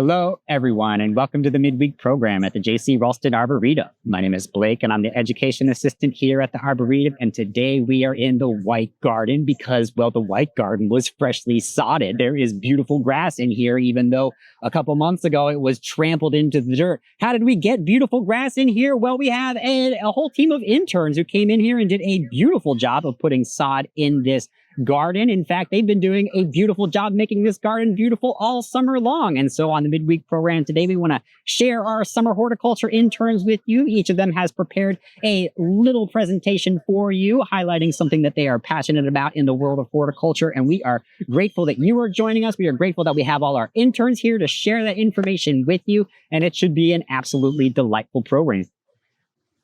Hello, everyone, and welcome to the Midweek Program at the Raulston Arboretum. My name is Blake, and I'm the Education Assistant here at the Arboretum. And today we are in the White Garden because, well, the White Garden was freshly sodded. There is beautiful grass in here, even though a couple months ago it was trampled into the dirt. How did we get beautiful grass in here? Well, we have a whole team of interns who came in here and did a beautiful job of putting sod in this garden. In fact, they've been doing a beautiful job making this garden beautiful all summer long. And so on the Midweek Program today, we want to share our summer horticulture interns with you. Each of them has prepared a little presentation for you, highlighting something that they are passionate about in the world of horticulture. And we are grateful that you are joining us. We are grateful that we have all our interns here to share that information with you. And it should be an absolutely delightful program.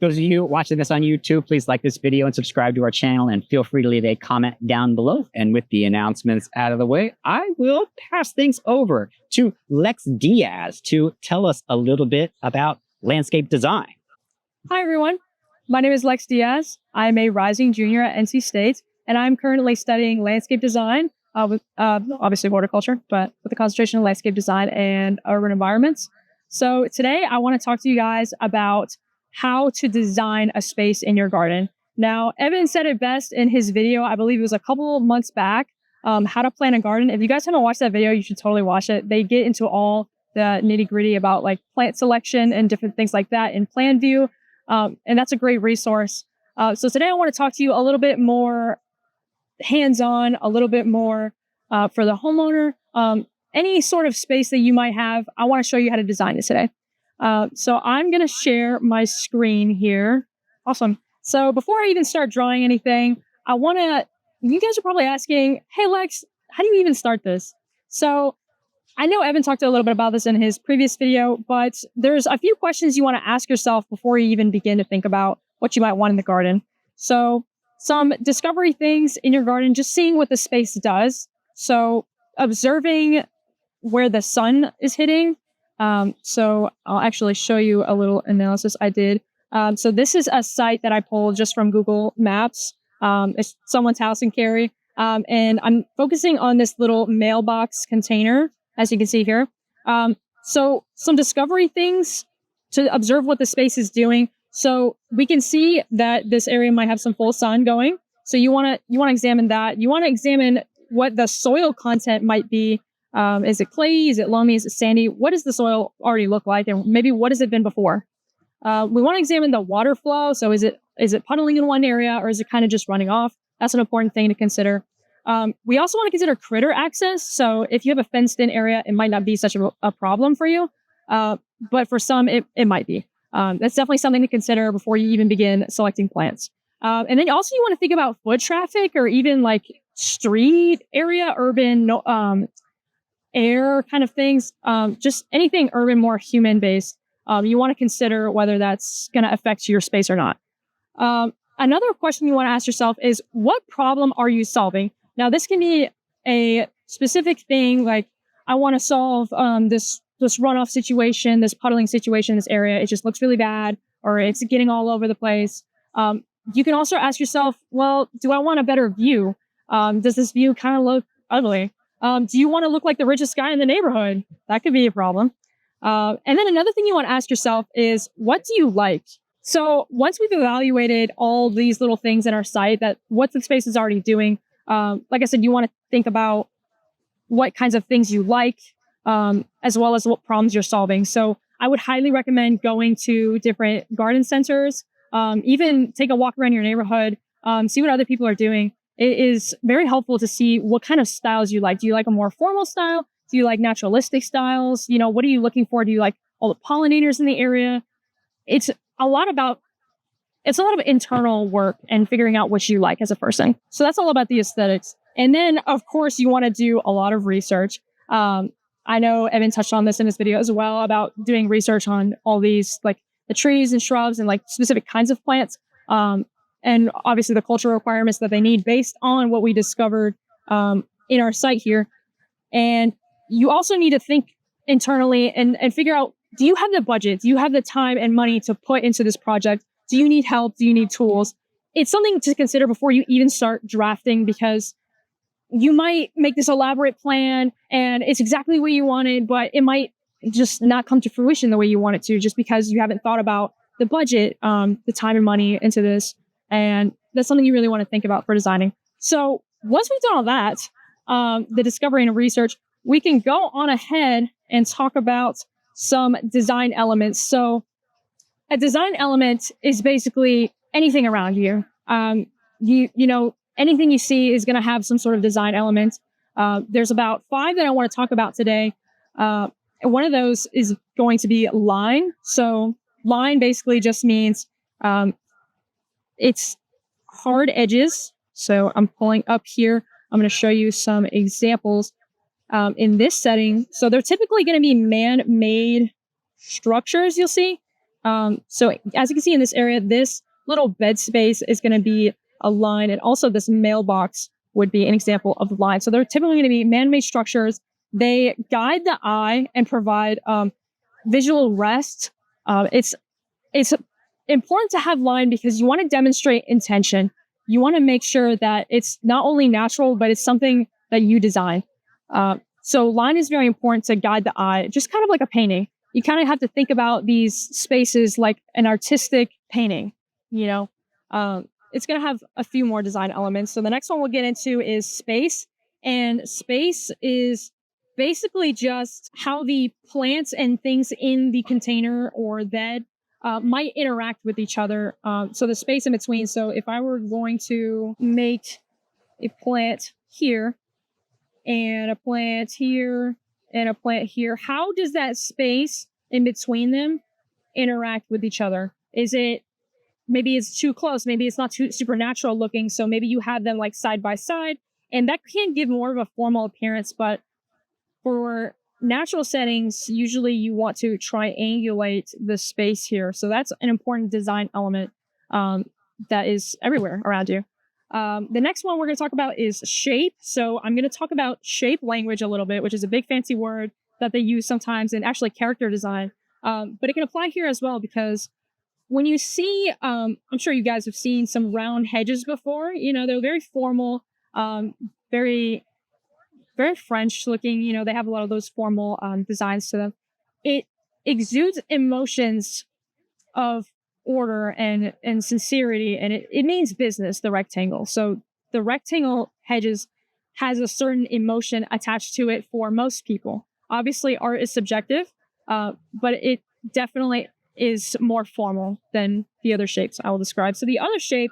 Those of you watching this on YouTube, please like this video and subscribe to our channel, and feel free to leave a comment down below. And with the announcements out of the way, I will pass things over to Lex Diaz to tell us a little bit about landscape design. Hi, everyone. My name is Lex Diaz. I'm a rising junior at NC State, and I'm currently studying landscape design with obviously horticulture, but with a concentration in landscape design and urban environments. So today I want to talk to you guys about how to design a space in your garden. Now, Evan said it best in his video, I believe it was a couple of months back, how to plant a garden. If you guys haven't watched that video, you should totally watch it. They get into all the nitty gritty about like plant selection and different things like that in plan view. And that's a great resource. So today I want to talk to you a little bit more hands-on, a little bit more for the homeowner. Any sort of space that you might have, I want to show you how to design it today. So I'm going to share my screen here. Awesome. So before I even start drawing anything, you guys are probably asking, hey, Lex, how do you even start this? So I know Evan talked a little bit about this in his previous video, but there's a few questions you want to ask yourself before you even begin to think about what you might want in the garden. So some discovery things in your garden, just seeing what the space does. So observing where the sun is hitting. So I'll actually show you a little analysis I did. So this is a site that I pulled just from Google Maps. It's someone's house in Cary. And I'm focusing on this little mailbox container, as you can see here. So some discovery things to observe what the space is doing. So we can see that this area might have some full sun going. So you want to examine that. You want to examine what the soil content might be. Is it clayey? Is it loamy? Is it sandy? What does the soil already look like? And maybe what has it been before? We want to examine the water flow. So is it puddling in one area, or is it kind of just running off? That's an important thing to consider. We also want to consider critter access. So if you have a fenced in area, it might not be such a problem for you. But for some, it might be. That's definitely something to consider before you even begin selecting plants. And then also you want to think about foot traffic, or even like street area, urban, air kind of things, just anything urban, more human based. You want to consider whether that's going to affect your space or not. Another question you want to ask yourself is, what problem are you solving? Now, this can be a specific thing, like I want to solve this runoff situation, this puddling situation in this area. It just looks really bad, or it's getting all over the place. You can also ask yourself, well, do I want a better view? Does this view kind of look ugly? Do you want to look like the richest guy in the neighborhood? That could be a problem. And then another thing you want to ask yourself is, what do you like? So once we've evaluated all these little things in our site, that what the space is already doing, like I said, you want to think about what kinds of things you like, as well as what problems you're solving. So I would highly recommend going to different garden centers, even take a walk around your neighborhood, see what other people are doing. It is very helpful to see what kind of styles you like. Do you like a more formal style? Do you like naturalistic styles? You know, what are you looking for? Do you like all the pollinators in the area? It's a lot of internal work and figuring out what you like as a person. So that's all about the aesthetics. And then, of course, you want to do a lot of research. I know Evan touched on this in his video as well, about doing research on all these, like the trees and shrubs and like specific kinds of plants. And obviously the cultural requirements that they need based on what we discovered in our site here. And you also need to think internally and figure out, do you have the budget? Do you have the time and money to put into this project? Do you need help? Do you need tools? It's something to consider before you even start drafting, because you might make this elaborate plan and it's exactly what you wanted, but it might just not come to fruition the way you want it to, just because you haven't thought about the budget, the time and money into this. And that's something you really want to think about for designing. So once we've done all that, the discovery and research, we can go on ahead and talk about some design elements. So a design element is basically anything around you. Anything you see is going to have some sort of design element. There's about 5 that I want to talk about today. One of those is going to be line. So line basically just means it's hard edges. So I'm pulling up here. I'm going to show you some examples in this setting. So they're typically going to be man-made structures, you'll see. So as you can see in this area, this little bed space is going to be a line, and also this mailbox would be an example of a line. So they're typically going to be man-made structures. They guide the eye and provide visual rest. It's important to have line because you want to demonstrate intention. You want to make sure that it's not only natural, but it's something that you design. So line is very important to guide the eye, just kind of like a painting. You kind of have to think about these spaces like an artistic painting, It's going to have a few more design elements. So the next one we'll get into is space. And space is basically just how the plants and things in the container or bed might interact with each other. So the space in between. So if I were going to make a plant here and a plant here and a plant here, how does that space in between them interact with each other? Maybe it's too close. Maybe it's not too supernatural looking. So maybe you have them like side by side, and that can give more of a formal appearance. But for natural settings, usually you want to triangulate the space here. So that's an important design element that is everywhere around you. The next one we're going to talk about is shape. So I'm going to talk about shape language a little bit, which is a big fancy word that they use sometimes in actually character design. But it can apply here as well, because when you see, I'm sure you guys have seen some round hedges before. They're very formal, very, very French looking. They have a lot of those formal designs to them. It exudes emotions of order and sincerity, and it means business, the rectangle. So the rectangle hedges has a certain emotion attached to it for most people. Obviously, art is subjective, but it definitely is more formal than the other shapes I will describe. So the other shape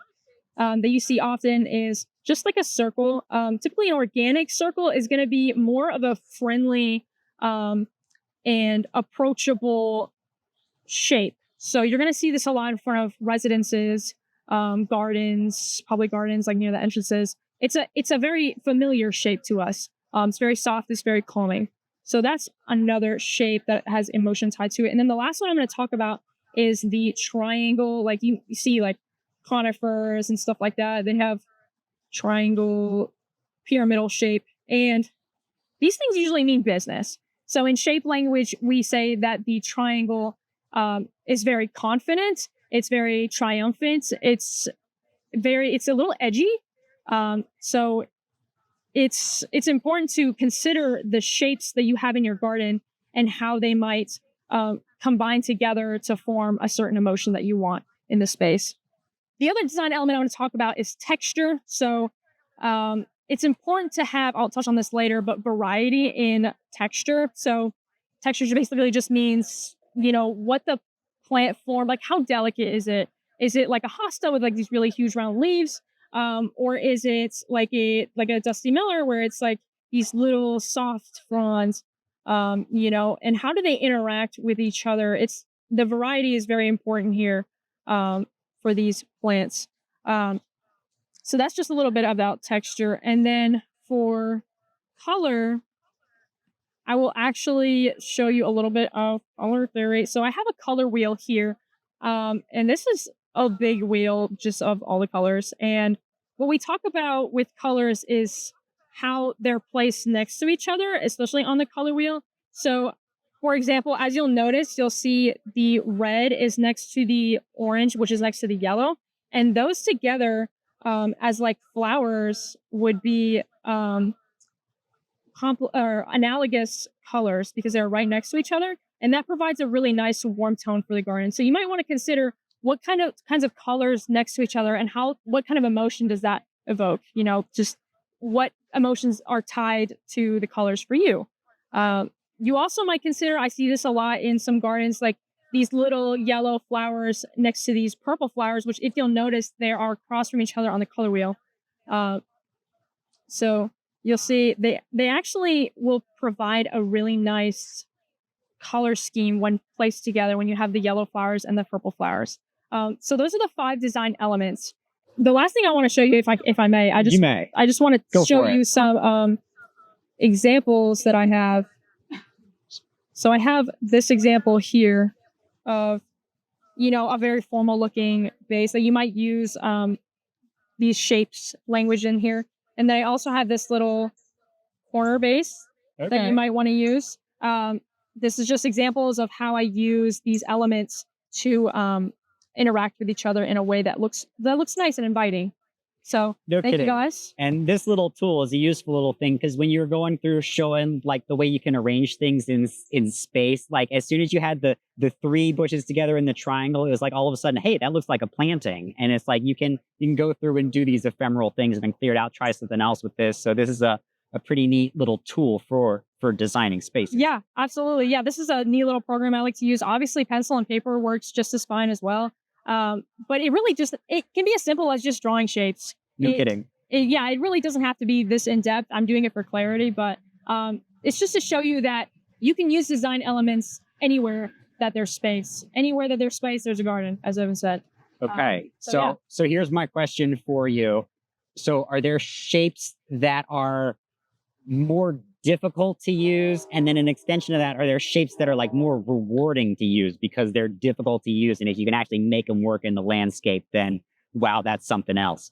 that you see often is just like a circle. Typically an organic circle is going to be more of a friendly and approachable shape. So you're going to see this a lot in front of residences, gardens, public gardens, like near the entrances. It's a very familiar shape to us. It's very soft. It's very calming. So that's another shape that has emotion tied to it. And then the last one I'm going to talk about is the triangle. Like you see like conifers and stuff like that. They have triangle, pyramidal shape. And these things usually mean business. So in shape language, we say that the triangle is very confident. It's very triumphant. It's a little edgy. So it's important to consider the shapes that you have in your garden and how they might combine together to form a certain emotion that you want in the space. The other design element I want to talk about is texture. So it's important to have, I'll touch on this later, but variety in texture. So texture basically just means, what the plant form, like how delicate is it? Is it like a hosta with like these really huge round leaves? Or is it like a Dusty Miller where it's like these little soft fronds, and how do they interact with each other? The variety is very important here for these plants. So that's just a little bit about texture. And then for color, I will actually show you a little bit of color theory. So I have a color wheel here, and this is a big wheel just of all the colors. And what we talk about with colors is how they're placed next to each other, especially on the color wheel. So, for example, as you'll notice, you'll see the red is next to the orange, which is next to the yellow. And those together as like flowers would be analogous colors because they're right next to each other. And that provides a really nice warm tone for the garden. So you might want to consider what kinds of colors next to each other and what kind of emotion does that evoke? You know, just what emotions are tied to the colors for you. You also might consider, I see this a lot in some gardens, like these little yellow flowers next to these purple flowers, which if you'll notice, they are across from each other on the color wheel. So you'll see they actually will provide a really nice color scheme when placed together when you have the yellow flowers and the purple flowers. So those are the 5 design elements. The last thing I want to show you, if I may, I just want to show you some examples that I have. So I have this example here of, you know, a very formal looking vase that you might use these shapes language in here. And then I also have this little corner vase that you might want to use. This is just examples of how I use these elements to interact with each other in a way that looks nice and inviting. So thank you guys. And this little tool is a useful little thing because when you're going through showing like the way you can arrange things in space, like as soon as you had the 3 bushes together in the triangle, it was like all of a sudden, hey, that looks like a planting. And it's like you can go through and do these ephemeral things and then clear it out, try something else with this. So this is a pretty neat little tool for designing spaces. Yeah, absolutely. Yeah, this is a neat little program I like to use. Obviously, pencil and paper works just as fine as well. But it really it can be as simple as just drawing shapes. No kidding. It really doesn't have to be this in depth. I'm doing it for clarity, but it's just to show you that you can use design elements anywhere that there's space. Anywhere that there's space, there's a garden, as Evan said. Okay. So here's my question for you. So are there shapes that are more difficult to use? And then an extension of that, are there shapes that are like more rewarding to use because they're difficult to use? And if you can actually make them work in the landscape, then wow, that's something else.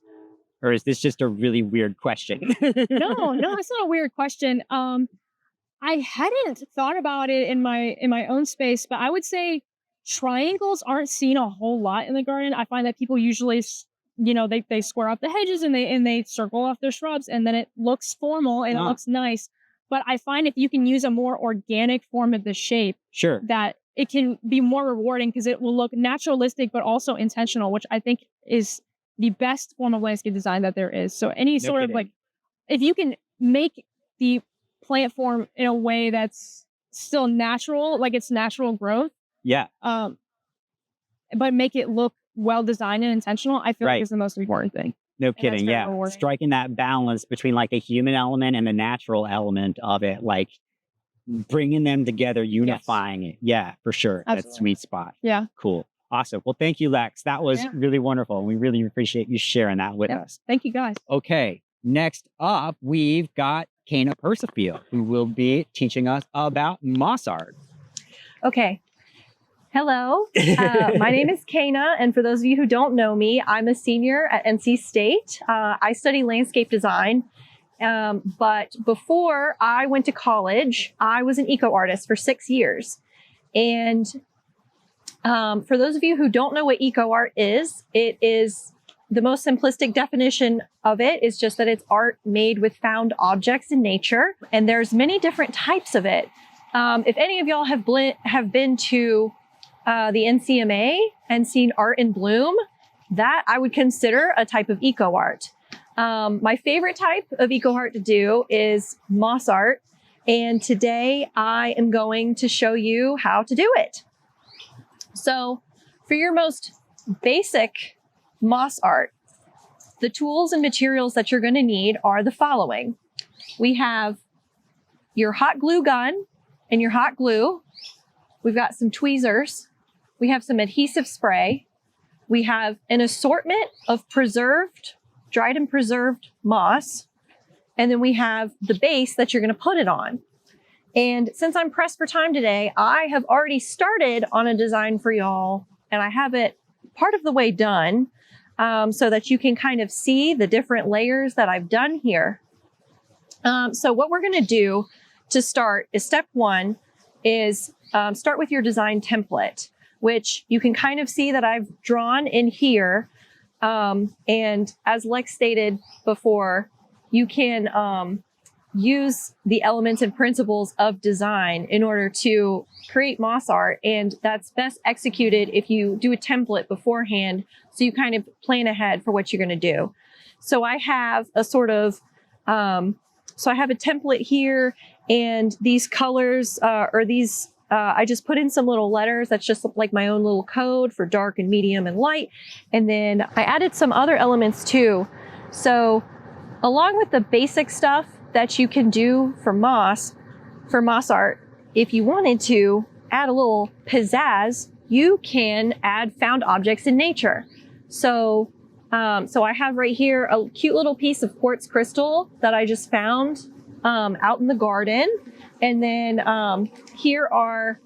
Or is this just a really weird question? No, it's not a weird question. I hadn't thought about it in my own space, but I would say triangles aren't seen a whole lot in the garden. I find that people usually, you know, they square up the hedges and they circle off their shrubs, and then it looks formal and it looks nice. But I find if you can use a more organic form of the shape, sure, that it can be more rewarding because it will look naturalistic but also intentional, which I think is the best form of landscape design that there is. So any sort of like, if you can make the plant form in a way that's still natural, like it's natural growth, but make it look well designed and intentional, I feel like is the most important thing. No kidding. Yeah. Rewarding. Striking that balance between like the human element and the natural element of it, like bringing them together, unifying it. Yeah, for sure. Absolutely. That's a sweet spot. Yeah. Cool. Awesome. Well, thank you, Lex. That was really wonderful. And we really appreciate you sharing that with us. Thank you, guys. Okay. Next up, we've got Kaina Percifield, who will be teaching us about moss art. Okay. Hello, my name is Kaina, and for those of you who don't know me, I'm a senior at NC State. I study landscape design, but before I went to college, I was an eco artist for 6 years. And for those of you who don't know what eco art is, it is the most simplistic definition of it is just that it's art made with found objects in nature, and there's many different types of it. If any of y'all have been to the NCMA and seen art in bloom, that I would consider a type of eco art. My favorite type of eco art to do is moss art. And today I am going to show you how to do it. So for your most basic moss art, the tools and materials that you're going to need are the following. We have your hot glue gun and your hot glue. We've got some tweezers. We have some adhesive spray. We have an assortment of dried and preserved moss. And then we have the base that you're going to put it on. And since I'm pressed for time today, I have already started on a design for y'all, and I have it part of the way done so that you can kind of see the different layers that I've done here. So what we're going to do to start is step 1 is start with your design template, which you can kind of see that I've drawn in here. And as Lex stated before, you can use the elements and principles of design in order to create moss art. And that's best executed if you do a template beforehand, so you kind of plan ahead for what you're going to do. So I have a sort of, so I have a template here, and these colors, I just put in some little letters. That's just like my own little code for dark and medium and light. And then I added some other elements too. So along with the basic stuff that you can do for moss art, if you wanted to add a little pizzazz, you can add found objects in nature. So I have right here a cute little piece of quartz crystal that I just found out in the garden. And then here are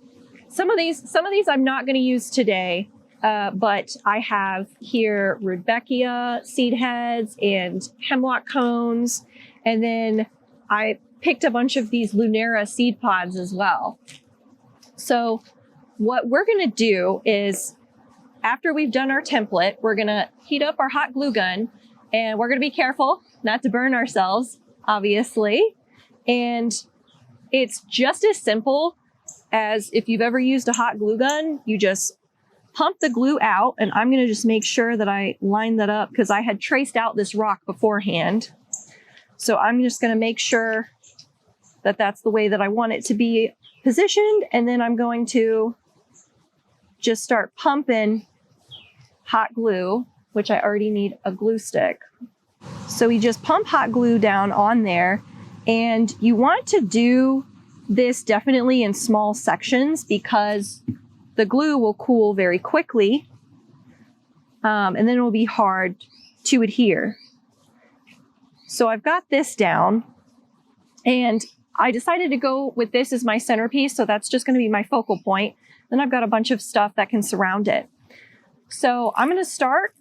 some of these I'm not going to use today, but I have here rudbeckia seed heads and hemlock cones. And then I picked a bunch of these lunera seed pods as well. So what we're going to do is, after we've done our template, we're going to heat up our hot glue gun, and we're going to be careful not to burn ourselves, obviously. And it's just as simple as if you've ever used a hot glue gun. You just pump the glue out, and I'm going to just make sure that I line that up because I had traced out this rock beforehand. So I'm just going to make sure that that's the way that I want it to be positioned. And then I'm going to just start pumping hot glue, which I already need a glue stick. So we just pump hot glue down on there, and you want to do this definitely in small sections because the glue will cool very quickly, and then it will be hard to adhere. So I've got this down, and I decided to go with this as my centerpiece, so that's just going to be my focal point. Then I've got a bunch of stuff that can surround it. So I'm going to start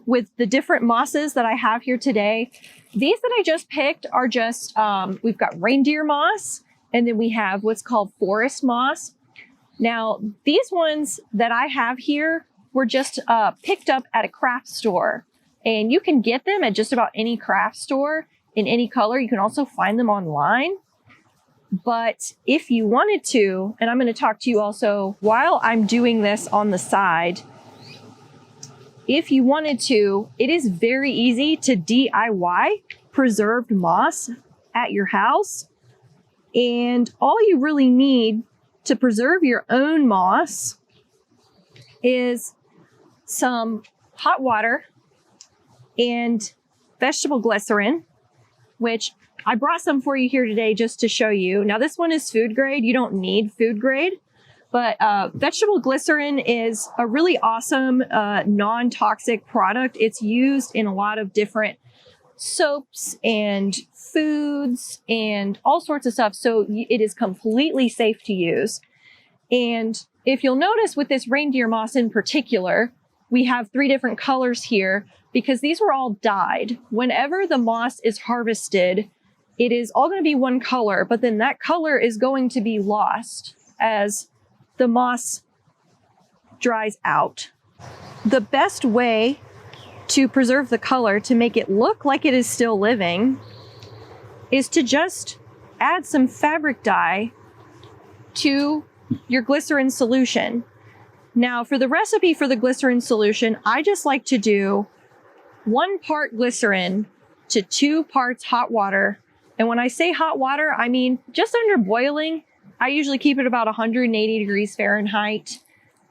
with the different mosses that I have here today. These that I just picked are just, we've got reindeer moss, and then we have what's called forest moss. Now, these ones that I have here were just picked up at a craft store. And you can get them at just about any craft store in any color. You can also find them online. But if you wanted to, and I'm going to talk to you also while I'm doing this on the side, if you wanted to, it is very easy to DIY preserved moss at your house. And all you really need to preserve your own moss is some hot water and vegetable glycerin, which I brought some for you here today just to show you. Now, this one is food grade. You don't need food grade, but vegetable glycerin is a really awesome non-toxic product. It's used in a lot of different soaps and foods and all sorts of stuff. So it is completely safe to use. And if you'll notice with this reindeer moss in particular, we have 3 different colors here because these were all dyed. Whenever the moss is harvested, it is all going to be one color, but then that color is going to be lost as the moss dries out. The best way to preserve the color to make it look like it is still living is to just add some fabric dye to your glycerin solution. Now, for the recipe for the glycerin solution, I just like to do 1 part glycerin to 2 parts hot water. And when I say hot water, I mean just under boiling. I usually keep it about 180 degrees Fahrenheit.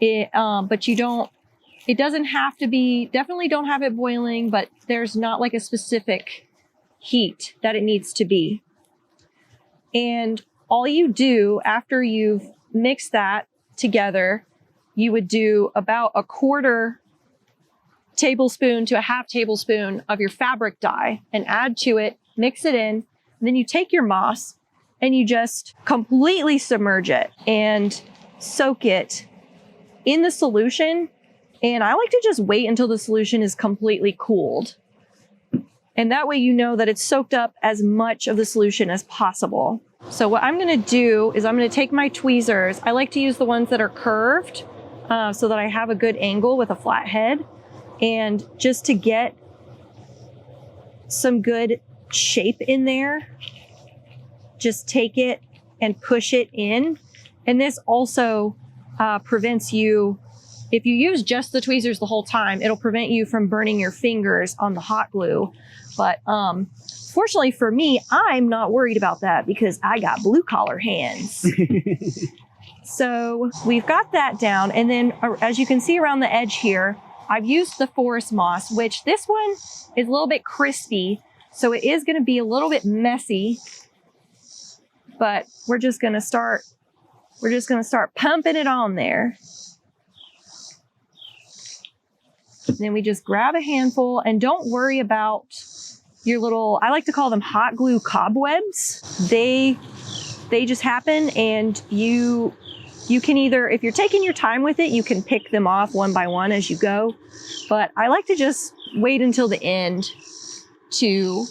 But it doesn't have to be, definitely don't have it boiling, but there's not like a specific heat that it needs to be. And all you do after you've mixed that together, you would do about a 1/4 tablespoon to a 1/2 tablespoon of your fabric dye and add to it, mix it in. Then you take your moss and you just completely submerge it and soak it in the solution. And I like to just wait until the solution is completely cooled. And that way you know that it's soaked up as much of the solution as possible. So what I'm going to do is I'm going to take my tweezers. I like to use the ones that are curved so that I have a good angle with a flat head. And just to get some good shape in there, just take it and push it in. And this also prevents you, if you use just the tweezers the whole time, it'll prevent you from burning your fingers on the hot glue. But fortunately for me, I'm not worried about that because I got blue collar hands. So we've got that down. And then as you can see around the edge here, I've used the forest moss, which this one is a little bit crispy. So it is going to be a little bit messy, but we're just going to start pumping it on there. And then we just grab a handful and don't worry about your little, I like to call them hot glue cobwebs. They just happen, and you can either, if you're taking your time with it, you can pick them off one by one as you go. But I like to just wait until the end to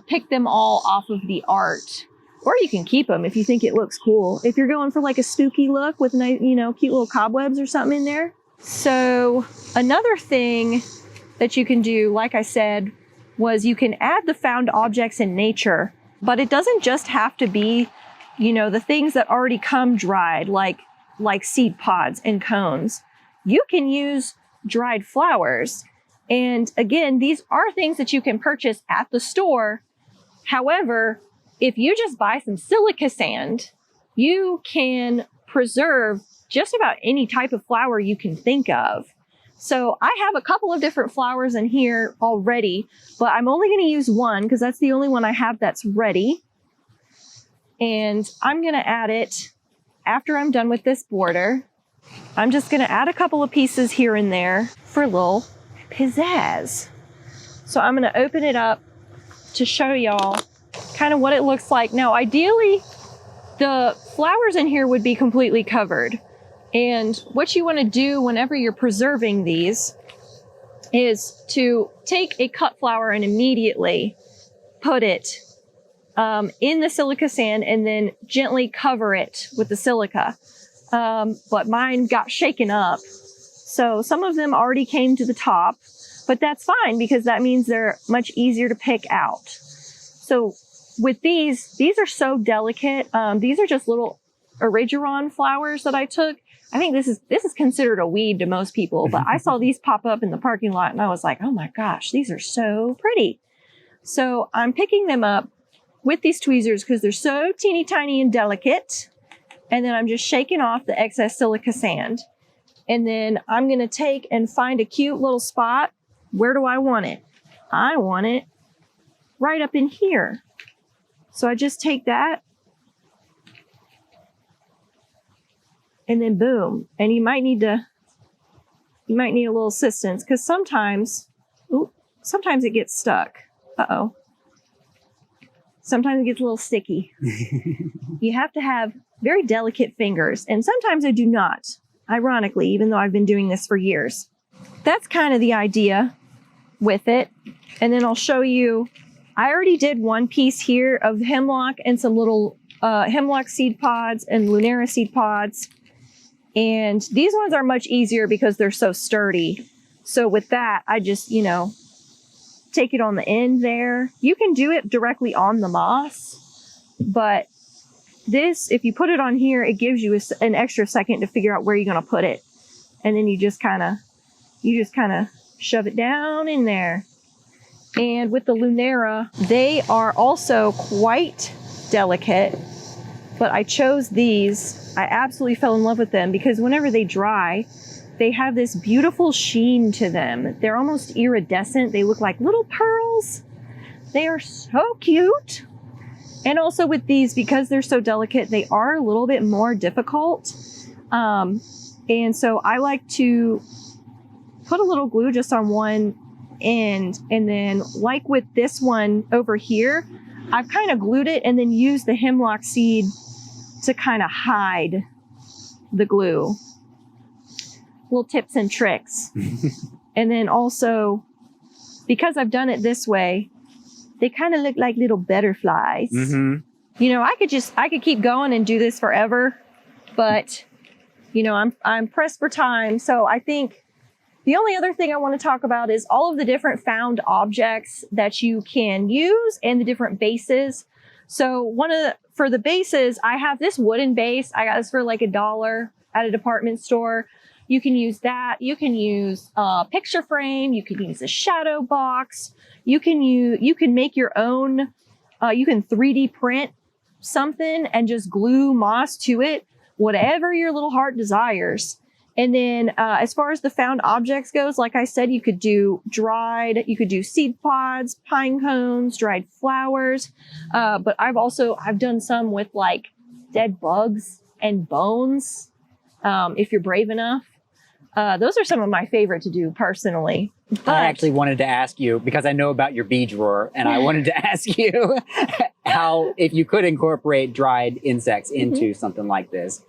pick them all off of the art. Or you can keep them if you think it looks cool. If you're going for like a spooky look with nice, cute little cobwebs or something in there. So another thing that you can do, like I said, was you can add the found objects in nature, but it doesn't just have to be, the things that already come dried, like seed pods and cones. You can use dried flowers. And again, these are things that you can purchase at the store. However, if you just buy some silica sand, you can preserve just about any type of flower you can think of. So I have a couple of different flowers in here already, but I'm only going to use one because that's the only one I have that's ready. And I'm going to add it after I'm done with this border. I'm just going to add a couple of pieces here and there for a little pizzazz. So I'm going to open it up to show y'all kind of what it looks like. Now, ideally, the flowers in here would be completely covered. And what you want to do whenever you're preserving these is to take a cut flower and immediately put it in the silica sand and then gently cover it with the silica. But mine got shaken up. So some of them already came to the top, but that's fine because that means they're much easier to pick out. So with these are so delicate. These are just little erigeron flowers that I took. I think this is considered a weed to most people, but I saw these pop up in the parking lot and I was like, oh my gosh, these are so pretty. So I'm picking them up with these tweezers because they're so teeny tiny and delicate. And then I'm just shaking off the excess silica sand. And then I'm going to take and find a cute little spot. Where do I want it? I want it right up in here. So I just take that and then boom. And you might need a little assistance because sometimes it gets stuck. Uh-oh. Sometimes it gets a little sticky. You have to have very delicate fingers, and sometimes I do not, ironically, even though I've been doing this for years. That's kind of the idea with it. And then I'll show you, I already did one piece here of hemlock and some little hemlock seed pods and lunera seed pods. And these ones are much easier because they're so sturdy. So with that, I just, take it on the end there. You can do it directly on the moss, but this, if you put it on here, it gives you an extra second to figure out where you're going to put it. And then you just kind of shove it down in there. And with the lunera, they are also quite delicate, but I chose these. I absolutely fell in love with them because whenever they dry, they have this beautiful sheen to them. They're almost iridescent. They look like little pearls. They are so cute. And also with these, because they're so delicate, they are a little bit more difficult. And so I like to put a little glue just on one end. And then like with this one over here, I've kind of glued it and then used the hemlock seed to kind of hide the glue. Little tips and tricks. And then also, because I've done it this way, they kind of look like little butterflies. Mm-hmm. I could keep going and do this forever, but I'm pressed for time. So I think the only other thing I want to talk about is all of the different found objects that you can use and the different bases. So for the bases, I have this wooden base. I got this for like $1 at a department store. You can use that. You can use a picture frame. You can use a shadow box. You can make your own. You can 3D print something and just glue moss to it, whatever your little heart desires. And then as far as the found objects goes, like I said, you could do seed pods, pine cones, dried flowers. But I've done some with like dead bugs and bones, if you're brave enough. Those are some of my favorite to do personally. But I actually wanted to ask you, because I know about your bee drawer, and I wanted to ask you how, if you could incorporate dried insects into something like this.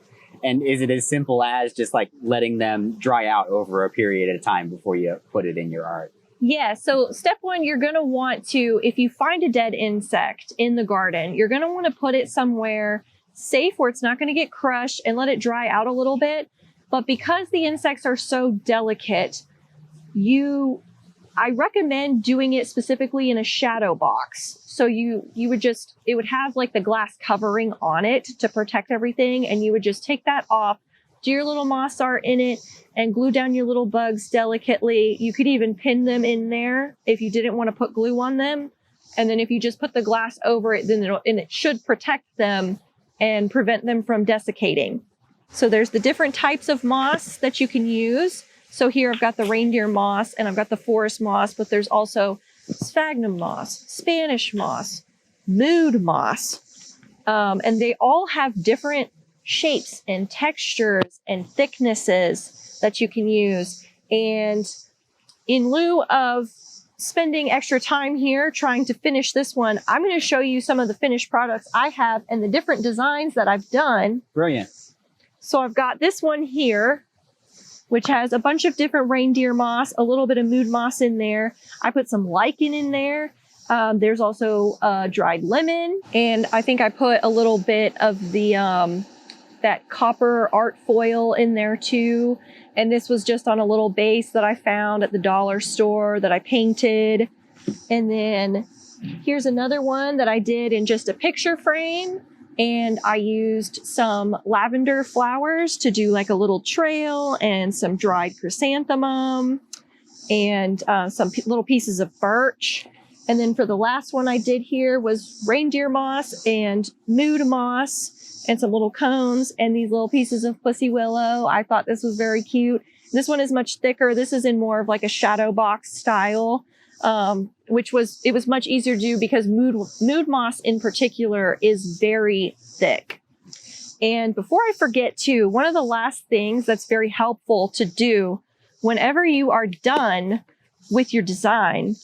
And is it as simple as just like letting them dry out over a period of time before you put it in your art? Yeah. So step one, you're going to want to, if you find a dead insect in the garden, you're going to want to put it somewhere safe where it's not going to get crushed and let it dry out a little bit. But because the insects are so delicate, I recommend doing it specifically in a shadow box. So it would have like the glass covering on it to protect everything. And you would just take that off, do your little moss art in it, and glue down your little bugs delicately. You could even pin them in there if you didn't want to put glue on them. And then if you just put the glass over it, then it should protect them and prevent them from desiccating. So there's the different types of moss that you can use. So here I've got the reindeer moss and I've got the forest moss, but there's also sphagnum moss, Spanish moss, mood moss. And they all have different shapes and textures and thicknesses that you can use. And in lieu of spending extra time here trying to finish this one, I'm going to show you some of the finished products I have and the different designs that I've done. Brilliant. So I've got this one here, which has a bunch of different reindeer moss, a little bit of mood moss in there. I put some lichen in there. There's also dried lemon. And I think I put a little bit of the that copper art foil in there too. And this was just on a little base that I found at the dollar store that I painted. And then here's another one that I did in just a picture frame. And I used some lavender flowers to do like a little trail and some dried chrysanthemum and some little pieces of birch. And then for the last one I did here was reindeer moss and mood moss and some little cones and these little pieces of pussy willow. I thought this was very cute. This one is much thicker. This is in more of like a shadow box style. It was much easier to do because mood moss in particular is very thick. And before I forget too, one of the last things that's very helpful to do whenever you are done with your design,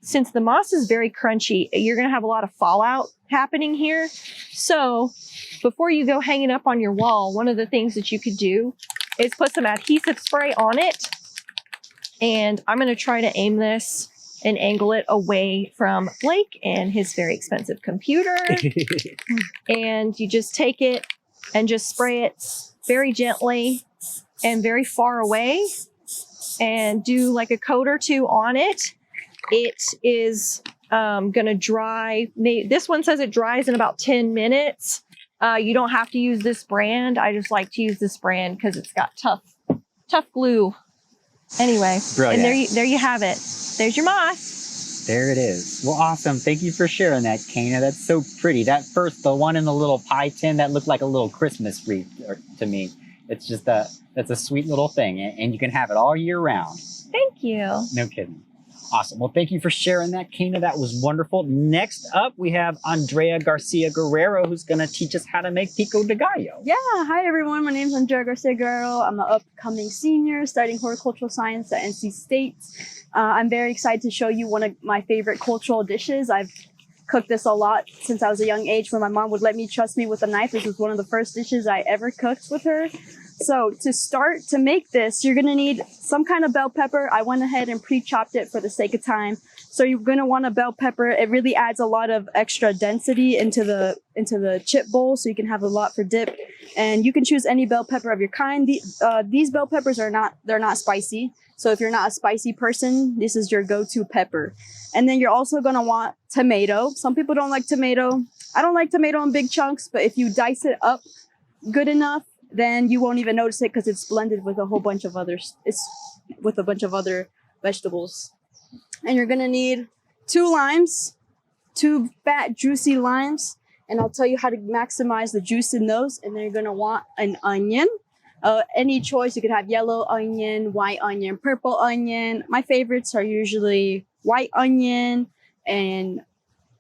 since the moss is very crunchy, you're going to have a lot of fallout happening here. So before you go hang it up on your wall, one of the things that you could do is put some adhesive spray on it. And I'm going to try to aim this and angle it away from Blake and his very expensive computer. And you just take it and just spray it very gently and very far away and do like a coat or two on it. It is going to dry. This one says it dries in about 10 minutes. You don't have to use this brand. I just like to use this brand because it's got tough glue. Anyway, brilliant. And there you have it. There's your moss. There it is. Well, awesome. Thank you for sharing that, Kaina. That's so pretty. The one in the little pie tin, that looked like a little Christmas wreath to me. It's just that's a sweet little thing, and you can have it all year round. Thank you. No kidding. Awesome. Well, thank you for sharing that, Kaina. That was wonderful. Next up, we have Andrea Garcia-Guerrero, who's going to teach us how to make pico de gallo. Yeah, hi everyone. My name is Andrea Garcia-Guerrero. I'm an upcoming senior studying horticultural science at NC State. I'm very excited to show you one of my favorite cultural dishes. I've cooked this a lot since I was a young age when my mom would let me trust me with a knife. This was one of the first dishes I ever cooked with her. So to start to make this, you're going to need some kind of bell pepper. I went ahead and pre-chopped it for the sake of time. So you're going to want a bell pepper. It really adds a lot of extra density into the chip bowl, so you can have a lot for dip. And you can choose any bell pepper of your kind. These bell peppers they're not spicy. So if you're not a spicy person, this is your go-to pepper. And then you're also going to want tomato. Some people don't like tomato. I don't like tomato in big chunks, but if you dice it up good enough, then you won't even notice it because it's blended with a whole bunch of others. It's with a bunch of other vegetables. And you're gonna need 2 limes, 2 fat, juicy limes. And I'll tell you how to maximize the juice in those. And then you're gonna want an onion. Any choice, you could have yellow onion, white onion, purple onion. My favorites are usually white onion and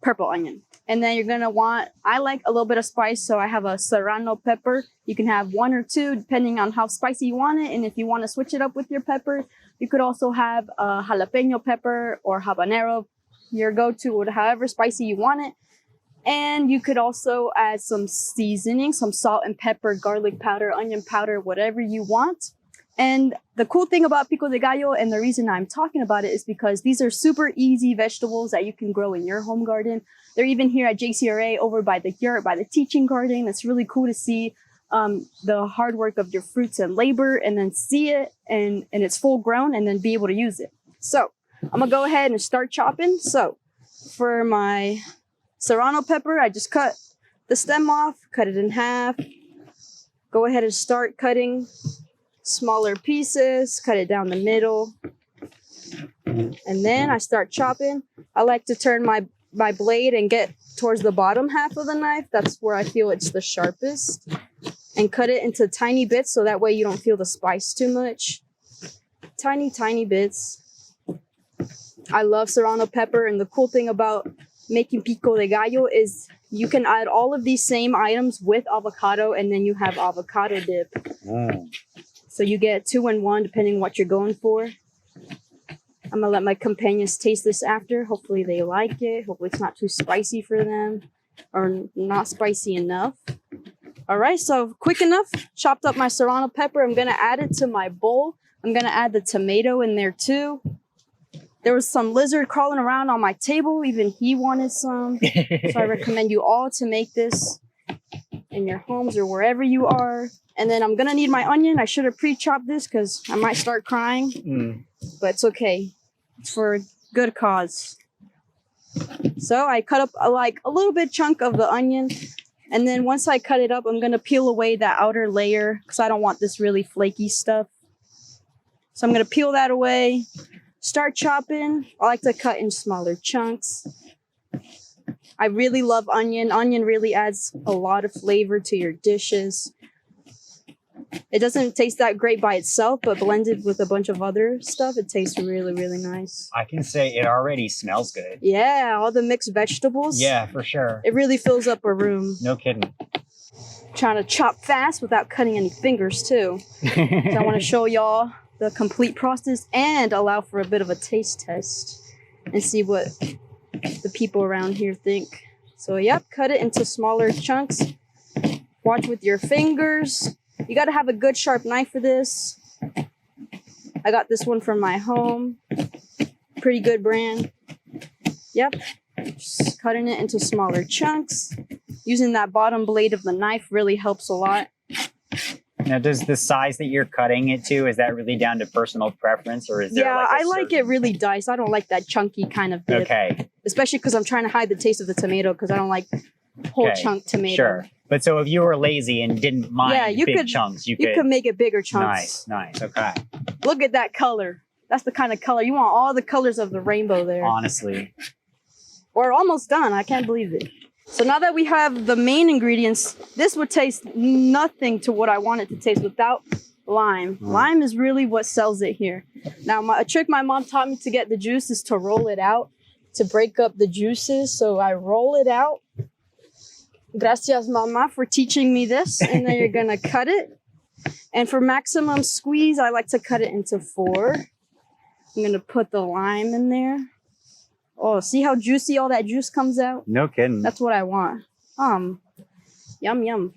purple onion. And then you're gonna want, I like a little bit of spice, so I have a serrano pepper. You can have 1 or 2 depending on how spicy you want it. And if you want to switch it up with your pepper, you could also have a jalapeno pepper or habanero, your go-to, or however spicy you want it. And you could also add some seasoning, some salt and pepper, garlic powder, onion powder, whatever you want. And the cool thing about pico de gallo, and the reason I'm talking about it, is because these are super easy vegetables that you can grow in your home garden. They're even here at JCRA over by the yurt, by the teaching garden. It's really cool to see the hard work of your fruits and labor, and then see it and it's full grown, and then be able to use it. So I'm gonna go ahead and start chopping. So for my serrano pepper, I just cut the stem off, cut it in half. Go ahead and start cutting smaller pieces, cut it down the middle. And then I start chopping. I like to turn my blade and get towards the bottom half of the knife. That's where I feel it's the sharpest. And cut it into tiny bits so that way you don't feel the spice too much. Tiny, tiny bits. I love serrano pepper, and the cool thing about making pico de gallo is you can add all of these same items with avocado, and then you have avocado dip. So you get 2 in 1 depending on what you're going for. I'm gonna let my companions taste this after. Hopefully they like it. Hopefully it's not too spicy for them, or not spicy enough. All right, so quick enough. Chopped up my serrano pepper. I'm gonna add it to my bowl. I'm gonna add the tomato in there too. There was some lizard crawling around on my table. Even he wanted some. So I recommend you all to make this in your homes or wherever you are. And then I'm gonna need my onion. I should have pre-chopped this because I might start crying, but it's okay. It's for a good cause. So I cut up a little bit chunk of the onion. And then once I cut it up, I'm gonna peel away that outer layer because I don't want this really flaky stuff. So I'm gonna peel that away. Start chopping. I like to cut in smaller chunks. I really love onion. Onion really adds a lot of flavor to your dishes. It doesn't taste that great by itself, but blended with a bunch of other stuff, it tastes really, really nice. I can say it already smells good. Yeah, all the mixed vegetables. Yeah, for sure. It really fills up a room. No kidding. Trying to chop fast without cutting any fingers, too. So I want to show y'all the complete process and allow for a bit of a taste test and see what the people around here think. So, yep, cut it into smaller chunks. Watch with your fingers. You got to have a good sharp knife for this. I got this one from my home. Pretty good brand. Yep. Just cutting it into smaller chunks. Using that bottom blade of the knife really helps a lot. Now, does the size that you're cutting it to, is that really down to personal preference, or is there I like it really diced. I don't like that chunky kind of dip. Okay. Especially because I'm trying to hide the taste of the tomato because I don't like whole chunk tomato. Sure. But so if you were lazy and didn't mind big chunks, you could make it bigger chunks. Nice. Okay. Look at that color. That's the kind of color. You want all the colors of the rainbow there. Honestly. We're almost done. I can't believe it. So now that we have the main ingredients, this would taste nothing to what I want it to taste without lime. Lime is really what sells it here. Now, a trick my mom taught me to get the juice is to roll it out, to break up the juices. So I roll it out. Gracias, mama, for teaching me this. And then you're going to cut it. And for maximum squeeze, I like to cut it into 4. I'm going to put the lime in there. Oh, see how juicy all that juice comes out? No kidding. That's what I want. Yum, yum.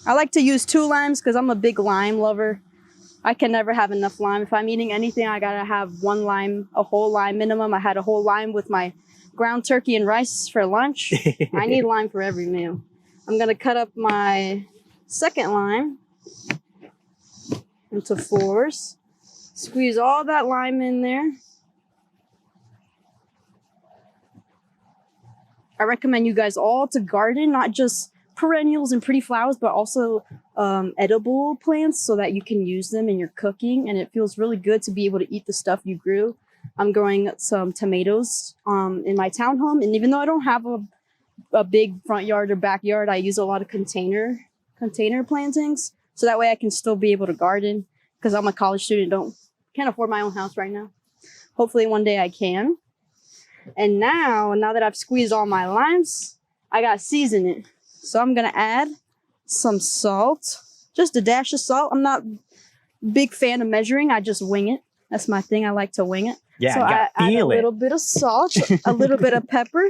I like to use 2 limes because I'm a big lime lover. I can never have enough lime. If I'm eating anything, I gotta have 1 lime, a whole lime minimum. I had a whole lime with my ground turkey and rice for lunch. I need lime for every meal. I'm gonna cut up my second lime into 4s. Squeeze all that lime in there. I recommend you guys all to garden, not just perennials and pretty flowers, but also edible plants so that you can use them in your cooking. And it feels really good to be able to eat the stuff you grew. I'm growing some tomatoes in my townhome. And even though I don't have a big front yard or backyard, I use a lot of container plantings. So that way I can still be able to garden because I'm a college student, can't afford my own house right now. Hopefully one day I can. And now that I've squeezed all my limes, I gotta season it. So I'm gonna add some salt, just a dash of salt. I'm not a big fan of measuring. I just wing it. That's my thing. I like to wing it. Yeah, so I add a little bit of salt, a little bit of pepper.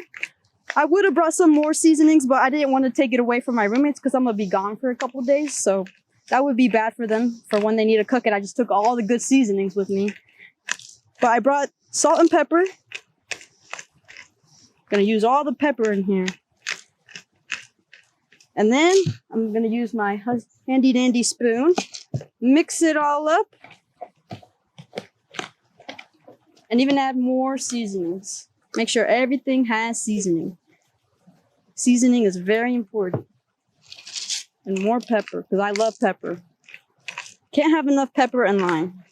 I would have brought some more seasonings, but I didn't want to take it away from my roommates because I'm gonna be gone for a couple of days. So that would be bad for them for when they need to cook it. I just took all the good seasonings with me. But I brought salt and pepper. Gonna use all the pepper in here. And then I'm gonna use my handy dandy spoon, mix it all up, and even add more seasonings. Make sure everything has seasoning. Seasoning is very important. And more pepper, because I love pepper. Can't have enough pepper and lime.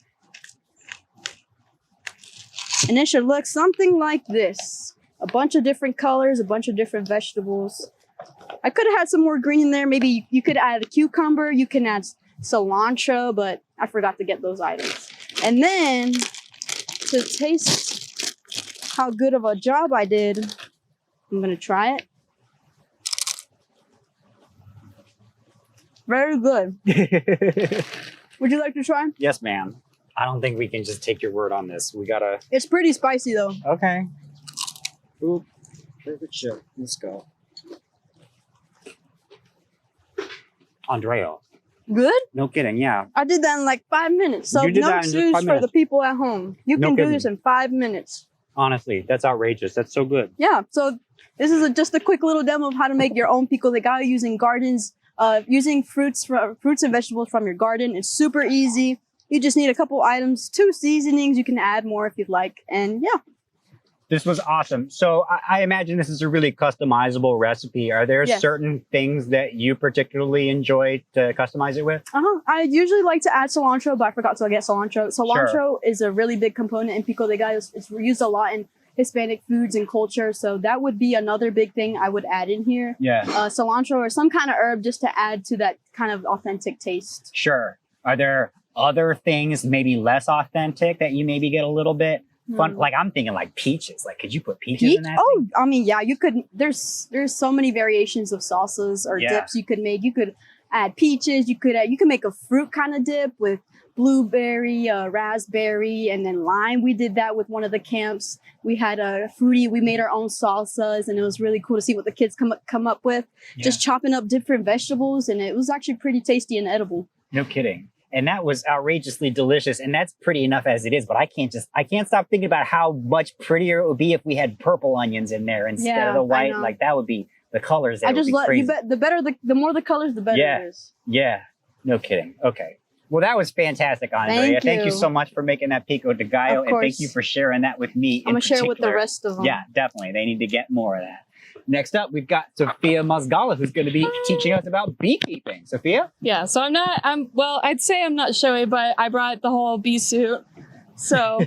And it should look something like this. A bunch of different colors, a bunch of different vegetables. I could have had some more green in there. Maybe you could add a cucumber. You can add cilantro, but I forgot to get those items. And then to taste how good of a job I did, I'm gonna try it. Very good. Would you like to try? Yes, ma'am. I don't think we can just take your word on this. We gotta... It's pretty spicy though. Okay. Oop. Perfect shit. Let's go. Andrea. Good? No kidding, yeah. I did that in like 5 minutes. So You did no that in just excuse 5 for minutes. the people at home. You No can do kidding. this in 5 minutes. Honestly, that's outrageous. That's so good. Yeah, so this is just a quick little demo of how to make your own pico de gallo using gardens, using fruits and vegetables from your garden. It's super easy. You just need a couple items, 2 seasonings. You can add more if you'd like. And yeah. This was awesome. So I imagine this is a really customizable recipe. Are there certain things that you particularly enjoy to customize it with? I usually like to add cilantro, but I forgot to get cilantro. Cilantro is a really big component in pico de gallo. It's used a lot in Hispanic foods and culture. So that would be another big thing I would add in here. Yeah. Cilantro or some kind of herb just to add to that kind of authentic taste. Sure. Are there other things maybe less authentic that you maybe get a little bit fun? Like I'm thinking like peaches. Like could you put peaches in that? Oh, I mean, yeah, you could. There's so many variations of salsas or dips you could make. You could add peaches. You could make a fruit kind of dip with blueberry, raspberry, and then lime. We did that with one of the camps. We had a fruity. We made our own salsas, and it was really cool to see what the kids come up with. Yeah. Just chopping up different vegetables, and it was actually pretty tasty and edible. No kidding. And that was outrageously delicious. And that's pretty enough as it is. But I can't stop thinking about how much prettier it would be if we had purple onions in there instead of the white. Like that would be the colors. I just love you. The more the colors, the better it is. Yeah. No kidding. Okay. Well, that was fantastic, Andrea. Thank you so much for making that pico de gallo. And thank you for sharing that with me. I'm going to share it with the rest of them. Yeah, definitely. They need to get more of that. Next up, we've got Sophia Mozgala, who's going to be teaching us about beekeeping. Sophia? Yeah, so I'd say I'm not showy, but I brought the whole bee suit. So,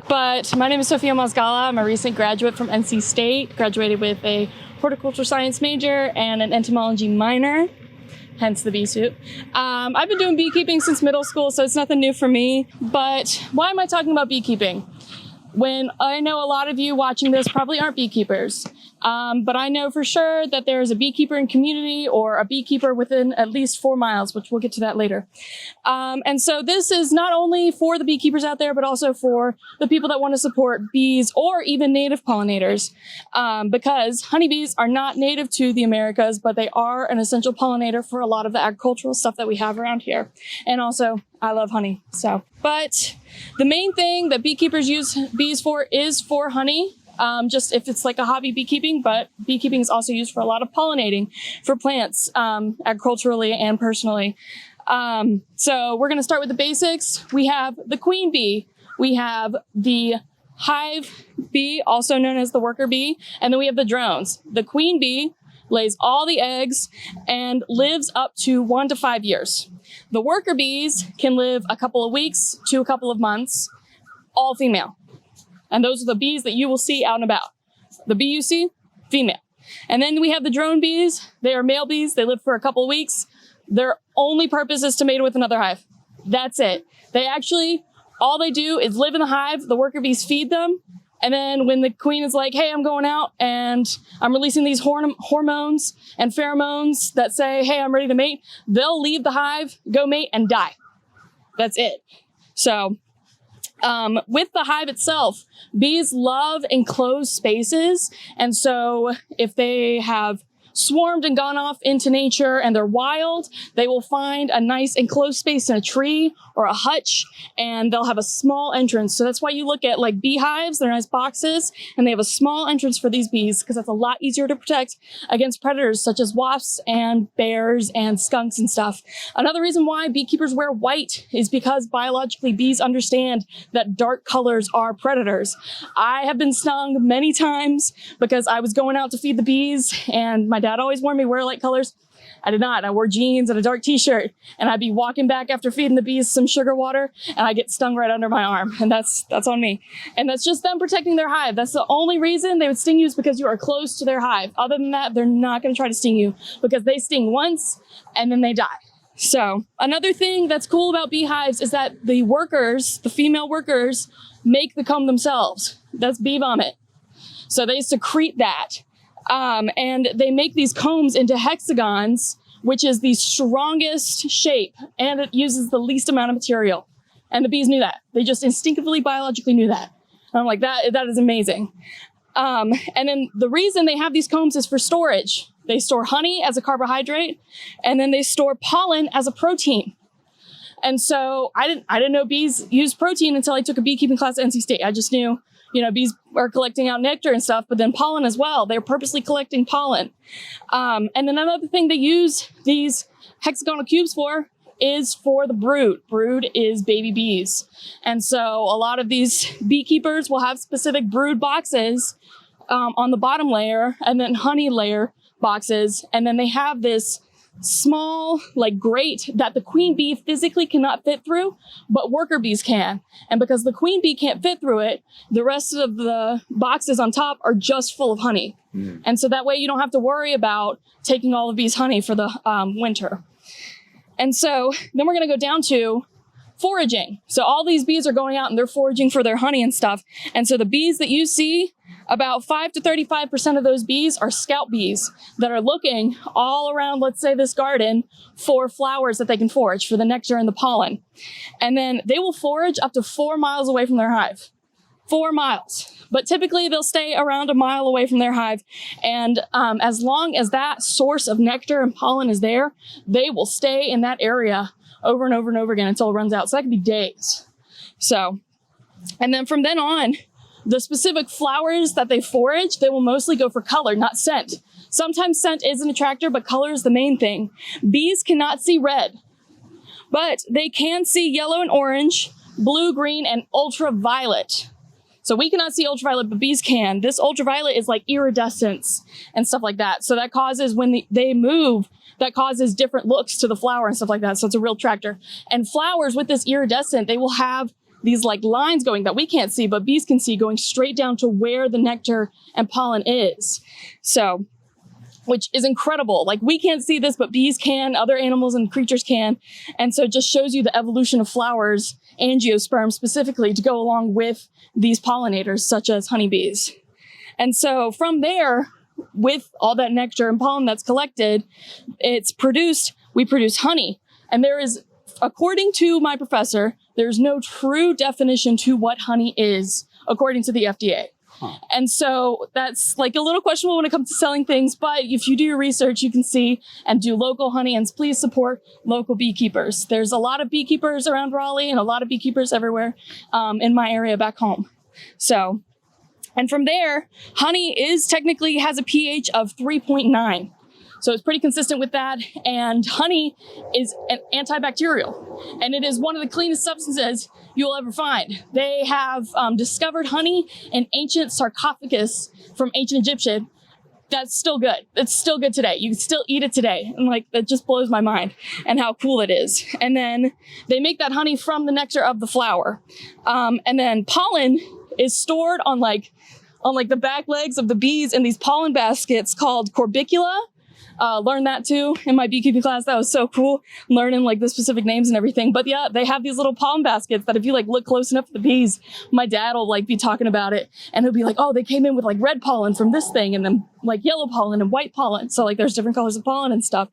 but my name is Sophia Mozgala. I'm a recent graduate from NC State, graduated with a horticultural science major and an entomology minor, hence the bee suit. I've been doing beekeeping since middle school, so it's nothing new for me. But why am I talking about beekeeping? when I know a lot of you watching this probably aren't beekeepers, but I know for sure that there's a beekeeper in community or a beekeeper within at least 4 miles, which we'll get to that later. And so this is not only for the beekeepers out there, but also for the people that want to support bees or even native pollinators, because honeybees are not native to the Americas, but they are an essential pollinator for a lot of the agricultural stuff that we have around here. And also, I love honey. But the main thing that beekeepers use bees for is for honey, just if it's like a hobby beekeeping, but beekeeping is also used for a lot of pollinating for plants, agriculturally and personally. So we're going to start with the basics. We have the queen bee. We have the hive bee, also known as the worker bee. And then we have the drones. The queen bee lays all the eggs and lives up to 1 to 5 years. The worker bees can live a couple of weeks to a couple of months, all female. And those are the bees that you will see out and about. The bee you see, female. And then we have the drone bees. They are male bees. They live for a couple of weeks. Their only purpose is to mate with another hive. That's it. They actually, all they do is live in the hive. The worker bees feed them. And then when the queen is like, hey, I'm going out and I'm releasing these hormones and pheromones that say, hey, I'm ready to mate, they'll leave the hive, go mate, and die. That's it. So with the hive itself, bees love enclosed spaces. And so if they have swarmed and gone off into nature and they're wild, they will find a nice enclosed space in a tree or a hutch, and they'll have a small entrance. So that's why you look at like beehives, they're nice boxes, and they have a small entrance for these bees because that's a lot easier to protect against predators such as wasps and bears and skunks and stuff. Another reason why beekeepers wear white is because biologically bees understand that dark colors are predators. I have been stung many times because I was going out to feed the bees and my dad always warned me wear light colors. I did not. I wore jeans and a dark t-shirt, and I'd be walking back after feeding the bees some sugar water, and I get stung right under my arm, and that's on me. And that's just them protecting their hive. That's the only reason they would sting you is because you are close to their hive. Other than that, they're not going to try to sting you because they sting once and then they die. So another thing that's cool about beehives is that the workers, the female workers, make the comb themselves. That's bee vomit. So they secrete that. And they make these combs into hexagons, which is the strongest shape, and it uses the least amount of material. And the bees knew that. They just instinctively, biologically knew that. And I'm like, that is amazing. And then the reason they have these combs is for storage. They store honey as a carbohydrate, and then they store pollen as a protein. And so I didn't know bees use protein until I took a beekeeping class at NC State. I just knew, bees are collecting out nectar and stuff, but then pollen as well. They're purposely collecting pollen. And then another thing they use these hexagonal cubes for is for the brood. Brood is baby bees. And so a lot of these beekeepers will have specific brood boxes on the bottom layer and then honey layer boxes. And then they have this small grate that the queen bee physically cannot fit through, but worker bees can. And because the queen bee can't fit through it, the rest of the boxes on top are just full of honey. And so that way you don't have to worry about taking all of bees' honey for the winter. And so then we're going to go down to foraging. So all these bees are going out and they're foraging for their honey and stuff. And so the bees that you see, about 5 to 35% of those bees are scout bees that are looking all around, let's say, this garden for flowers that they can forage for the nectar and the pollen. And then they will forage up to 4 miles away from their hive. 4 miles. But typically they'll stay around a mile away from their hive. And as long as that source of nectar and pollen is there, they will stay in that area over and over and over again until it runs out. So that could be days. So, and then from then on, the specific flowers that they forage, they will mostly go for color, not scent. Sometimes scent is an attractor, but color is the main thing. Bees cannot see red, but they can see yellow and orange, blue, green, and ultraviolet. So we cannot see ultraviolet, but bees can. This ultraviolet is like iridescence and stuff like that. So that causes, when they move, that causes different looks to the flower and stuff like that. So it's a real attractor. And flowers with this iridescent, they will have these lines going that we can't see, but bees can see, going straight down to where the nectar and pollen is. So which is incredible. Like, we can't see this, but bees can, other animals and creatures can. And so it just shows you the evolution of flowers, angiosperms specifically, to go along with these pollinators, such as honeybees. And so from there, with all that nectar and pollen that's collected, we produce honey. And there is, according to my professor, there's no true definition to what honey is, according to the FDA. And so that's like a little questionable when it comes to selling things. But if you do your research, you can see and do local honey, and please support local beekeepers. There's a lot of beekeepers around Raleigh and a lot of beekeepers everywhere in my area back home. So, and from there, honey technically has a pH of 3.9. So it's pretty consistent with that. And honey is an antibacterial, and it is one of the cleanest substances you'll ever find. They have discovered honey in ancient sarcophagus from ancient Egyptian. That's still good. It's still good today. You can still eat it today. And like, that just blows my mind and how cool it is. And then they make that honey from the nectar of the flower. And then pollen is stored on the back legs of the bees in these pollen baskets called corbicula. Learned that too in my beekeeping class. That was so cool, learning like the specific names and everything. But yeah, they have these little pollen baskets that if you like look close enough at the bees, my dad will like be talking about it, and he'll be like, oh, they came in with like red pollen from this thing, and then like yellow pollen and white pollen. So like there's different colors of pollen and stuff.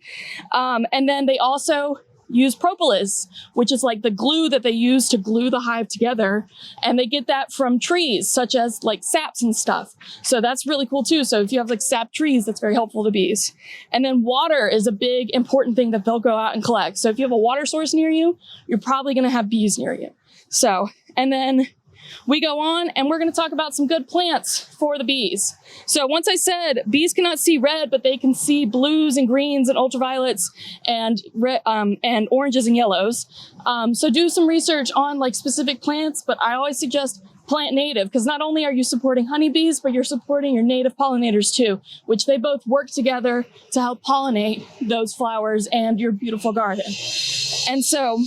And then they also use propolis, which is like the glue that they use to glue the hive together. And they get that from trees, such as like saps and stuff. So that's really cool too. So if you have like sap trees, that's very helpful to bees. And then water is a big important thing that they'll go out and collect. So if you have a water source near you, you're probably going to have bees near you. So, and then we go on and we're going to talk about some good plants for the bees. So once I said bees cannot see red, but they can see blues and greens and ultraviolets and oranges and yellows. So do some research on like specific plants, but I always suggest plant native, because not only are you supporting honeybees, but you're supporting your native pollinators too, which they both work together to help pollinate those flowers and your beautiful garden. And so,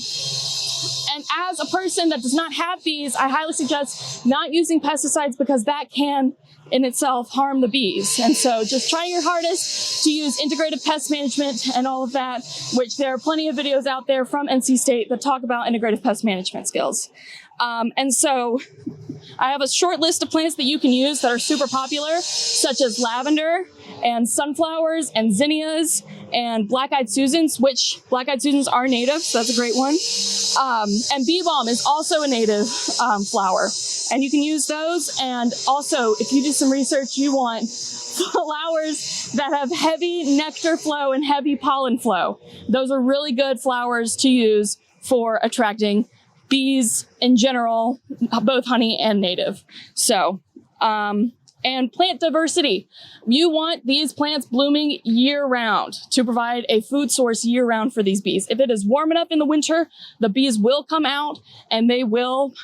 and as a person that does not have bees, I highly suggest not using pesticides, because that can in itself harm the bees. And so just try your hardest to use integrated pest management and all of that, which there are plenty of videos out there from NC State that talk about integrative pest management skills. And so I have a short list of plants that you can use that are super popular, such as lavender and sunflowers and zinnias and black-eyed Susans, which black-eyed Susans are native, so that's a great one. And bee balm is also a native flower, and you can use those. And also, if you do some research, you want flowers that have heavy nectar flow and heavy pollen flow. Those are really good flowers to use for attracting bees in general, both honey and native. So, and plant diversity. You want these plants blooming year round to provide a food source year round for these bees. If it is warm enough in the winter, the bees will come out and they will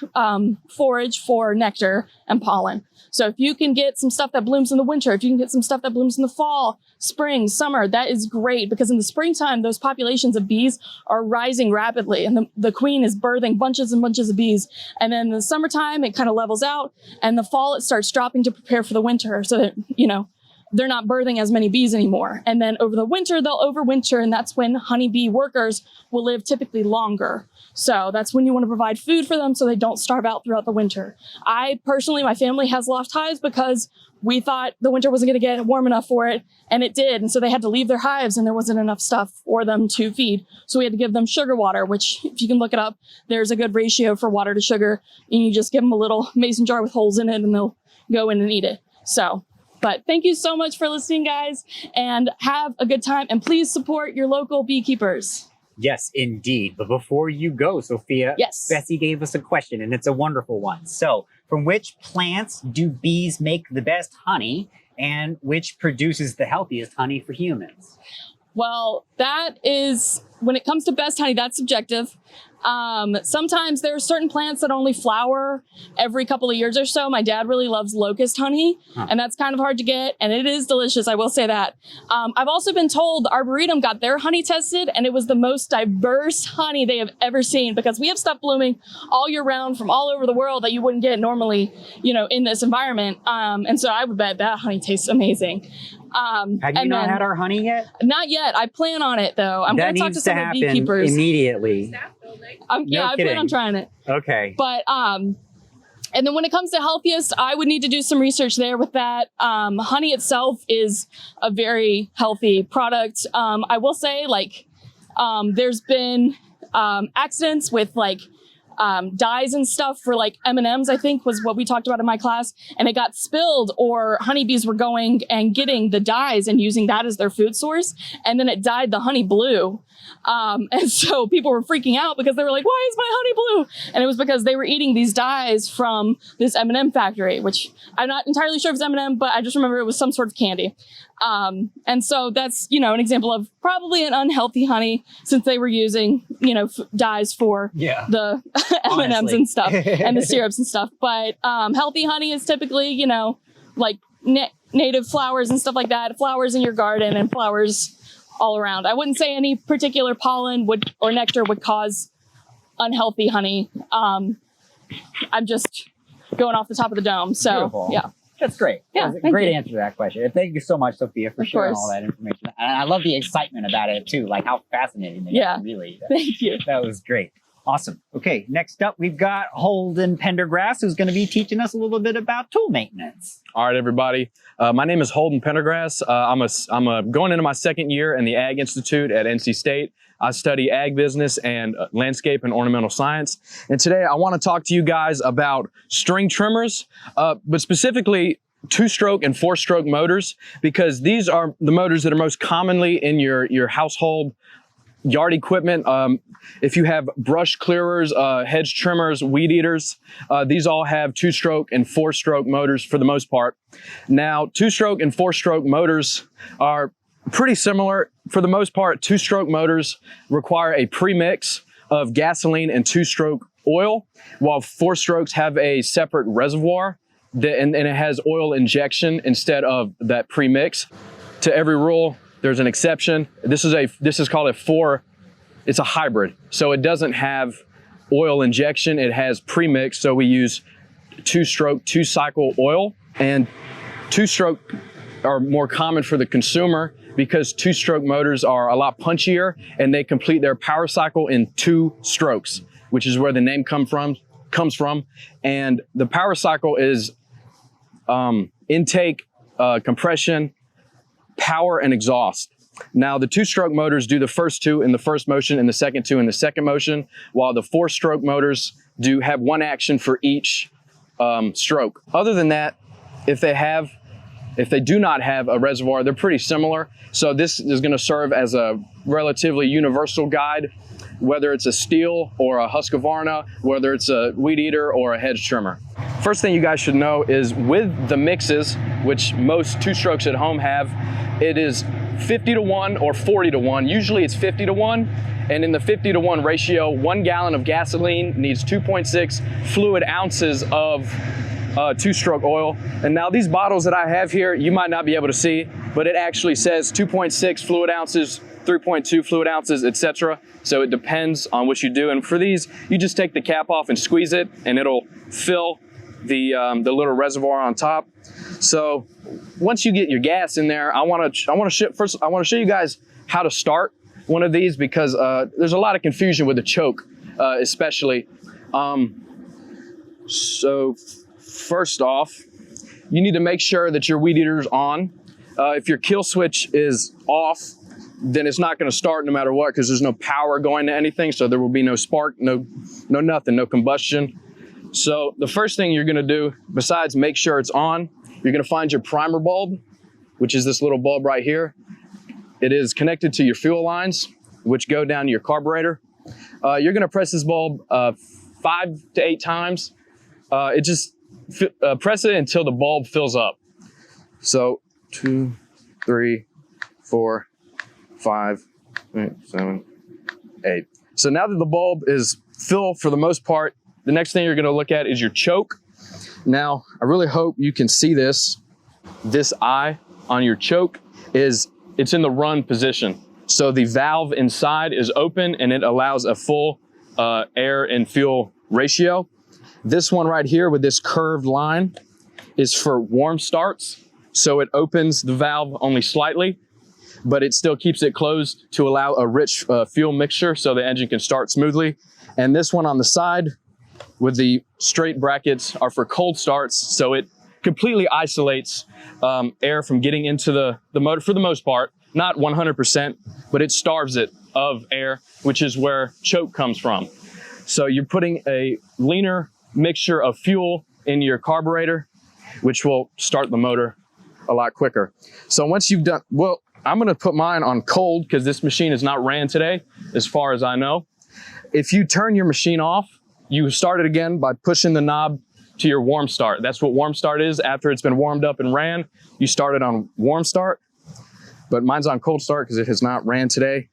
forage for nectar and pollen. So if you can get some stuff that blooms in the winter, if you can get some stuff that blooms in the fall, spring, summer, that is great, because in the springtime, those populations of bees are rising rapidly, and the queen is birthing bunches and bunches of bees. And then in the summertime, it kind of levels out, and the fall, it starts dropping to prepare for the winter, so that, you know, they're not birthing as many bees anymore. And then over the winter, they'll overwinter, and that's when honeybee workers will live typically longer. So that's when you want to provide food for them so they don't starve out throughout the winter. I personally, my family has loft hives because we thought the winter wasn't going to get warm enough for it, and it did. And so they had to leave their hives, and there wasn't enough stuff for them to feed. So we had to give them sugar water, which, if you can look it up, there's a good ratio for water to sugar. And you just give them a little mason jar with holes in it, and they'll go in and eat it. So, but thank you so much for listening, guys, and have a good time. And please support your local beekeepers. Yes, indeed. But before you go, Sophia, yes, Bessie gave us a question, and it's a wonderful one. So, from which plants do bees make the best honey, and which produces the healthiest honey for humans? Well, that is, when it comes to best honey, that's subjective. Sometimes there are certain plants that only flower every couple of years or so. My dad really loves locust honey, and that's kind of hard to get, and it is delicious, I will say that. I've also been told the Arboretum got their honey tested, and it was the most diverse honey they have ever seen, because we have stuff blooming all year round from all over the world that you wouldn't get normally, you know, in this environment. And so I would bet that honey tastes amazing. Have you not had our honey yet? Not yet. I plan on it, though. I'm going to talk to some of the beekeepers immediately. Yeah, I plan on trying it. Okay. But and then when it comes to healthiest, I would need to do some research there with that. Honey itself is a very healthy product. I will say, like, there's been accidents with like dyes and stuff for like M&Ms, I think was what we talked about in my class, and it got spilled, or honeybees were going and getting the dyes and using that as their food source, and then it dyed the honey blue. And so people were freaking out because they were like, why is my honey blue? And it was because they were eating these dyes from this M&M factory, which I'm not entirely sure if it's M&M, but I just remember it was some sort of candy. And so that's, you know, an example of probably an unhealthy honey, since they were using, you know, dyes for the M&Ms and stuff and the syrups and stuff. But healthy honey is typically, you know, like native flowers and stuff like that, flowers in your garden and flowers all around. I wouldn't say any particular pollen or nectar would cause unhealthy honey. I'm just going off the top of the dome. So, beautiful. Yeah. That's great. Yeah, That's a great answer to that question. And thank you so much, Sophia, for Of sharing course. all that information. And I love the excitement about it too, like how fascinating it is, really. Thank you. That was great. Awesome. Okay, next up we've got Holden Pendergrass, who's going to be teaching us a little bit about tool maintenance. All right, everybody. My name is Holden Pendergrass. I'm going into my second year in the Ag Institute at NC State. I study ag business and landscape and ornamental science. And today I want to talk to you guys about string trimmers, but specifically 2-stroke and 4-stroke motors, because these are the motors that are most commonly in your household yard equipment. If you have brush clearers, hedge trimmers, weed eaters, these all have 2-stroke and 4-stroke motors for the most part. Now, 2-stroke and 4-stroke motors are pretty similar. For the most part, 2-stroke motors require a premix of gasoline and 2-stroke oil, while 4-strokes have a separate reservoir and it has oil injection instead of that premix. To every rule, there's an exception. This is called it's a hybrid. So it doesn't have oil injection, it has premix. So we use 2-stroke, 2-cycle oil, and 2-stroke are more common for the consumer because 2-stroke motors are a lot punchier and they complete their power cycle in 2 strokes, which is where the name comes from. And the power cycle is intake, compression, power, and exhaust. Now, the 2-stroke motors do the first 2 in the first motion and the second 2 in the second motion, while the 4-stroke motors have 1 action for each stroke. Other than that, if they do not have a reservoir, they're pretty similar. So this is going to serve as a relatively universal guide, whether it's a steel or a Husqvarna, whether it's a weed eater or a hedge trimmer. First thing you guys should know is with the mixes, which most 2-strokes at home have, it is 50-to-1 or 40-to-1. Usually it's 50-to-1. And in the 50-to-1 ratio, 1 gallon of gasoline needs 2.6 fluid ounces of 2-stroke oil. And now these bottles that I have here, you might not be able to see, but it actually says 2.6 fluid ounces, 3.2 fluid ounces, etc. So it depends on what you do. And for these, you just take the cap off and squeeze it, and it'll fill the little reservoir on top. So once you get your gas in there, I want to show you guys how to start one of these, because there's a lot of confusion with the choke, especially. So first off, you need to make sure that your weed eater is on. If your kill switch is off, then it's not going to start no matter what, because there's no power going to anything. So there will be no spark, no nothing, no combustion. So the first thing you're going to do, besides make sure it's on, you're going to find your primer bulb, which is this little bulb right here. It is connected to your fuel lines, which go down to your carburetor. You're going to press this bulb 5 to 8 times. Press it until the bulb fills up. So 2, 3, 4, 5, 6, 7, 8. So now that the bulb is fill, for the most part, the next thing you're going to look at is your choke. Now, I really hope you can see this. This eye on your choke it's in the run position. So the valve inside is open and it allows a full air and fuel ratio. This one right here with this curved line is for warm starts. So it opens the valve only slightly, but it still keeps it closed to allow a rich fuel mixture so the engine can start smoothly. And this one on the side with the straight brackets are for cold starts. So it completely isolates air from getting into the motor for the most part, not 100%, but it starves it of air, which is where choke comes from. So you're putting a leaner mixture of fuel in your carburetor, which will start the motor a lot quicker. So once you've done, well, I'm gonna put mine on cold because this machine is not ran today, as far as I know. If you turn your machine off, you start it again by pushing the knob to your warm start. That's what warm start is. After it's been warmed up and ran, you start it on warm start, but mine's on cold start because it has not ran today.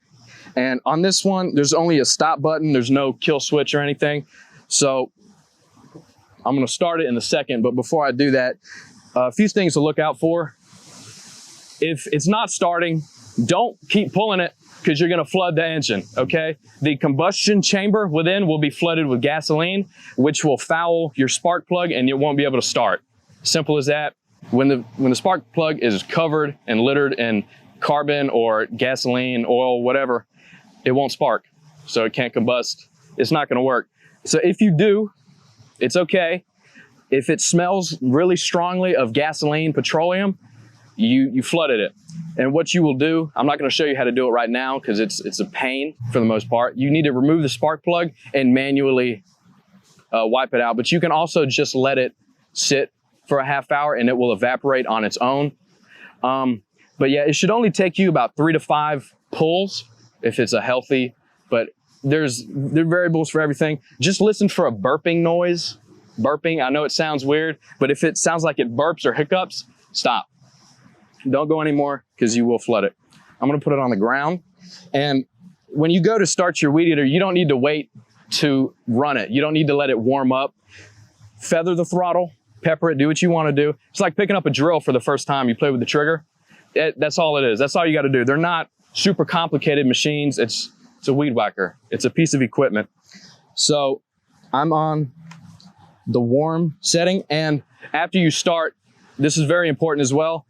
And on this one, there's only a stop button. There's no kill switch or anything. So I'm gonna start it in a second, but before I do that, a few things to look out for. If it's not starting, don't keep pulling it because you're gonna flood the engine, okay? The combustion chamber within will be flooded with gasoline, which will foul your spark plug and you won't be able to start. Simple as that. When the spark plug is covered and littered in carbon or gasoline, oil, whatever, it won't spark. So it can't combust. It's not gonna work. So if you do, it's okay. If it smells really strongly of gasoline, petroleum, you flooded it. And what you will do, I'm not going to show you how to do it right now because it's a pain for the most part. You need to remove the spark plug and manually wipe it out. But you can also just let it sit for a half hour and it will evaporate on its own. But yeah, it should only take you about 3 to 5 pulls if it's a healthy, but there are variables for everything. Just listen for a burping noise. Burping, I know it sounds weird, but if it sounds like it burps or hiccups, stop. Don't go anymore because you will flood it. I'm gonna put it on the ground. And when you go to start your weed eater, you don't need to wait to run it. You don't need to let it warm up. Feather the throttle, pepper it, do what you wanna do. It's like picking up a drill for the first time you play with the trigger. That's all it is. That's all you gotta do. They're not super complicated machines. It's a weed whacker. It's a piece of equipment. So I'm on the warm setting. And after you start, this is very important as well.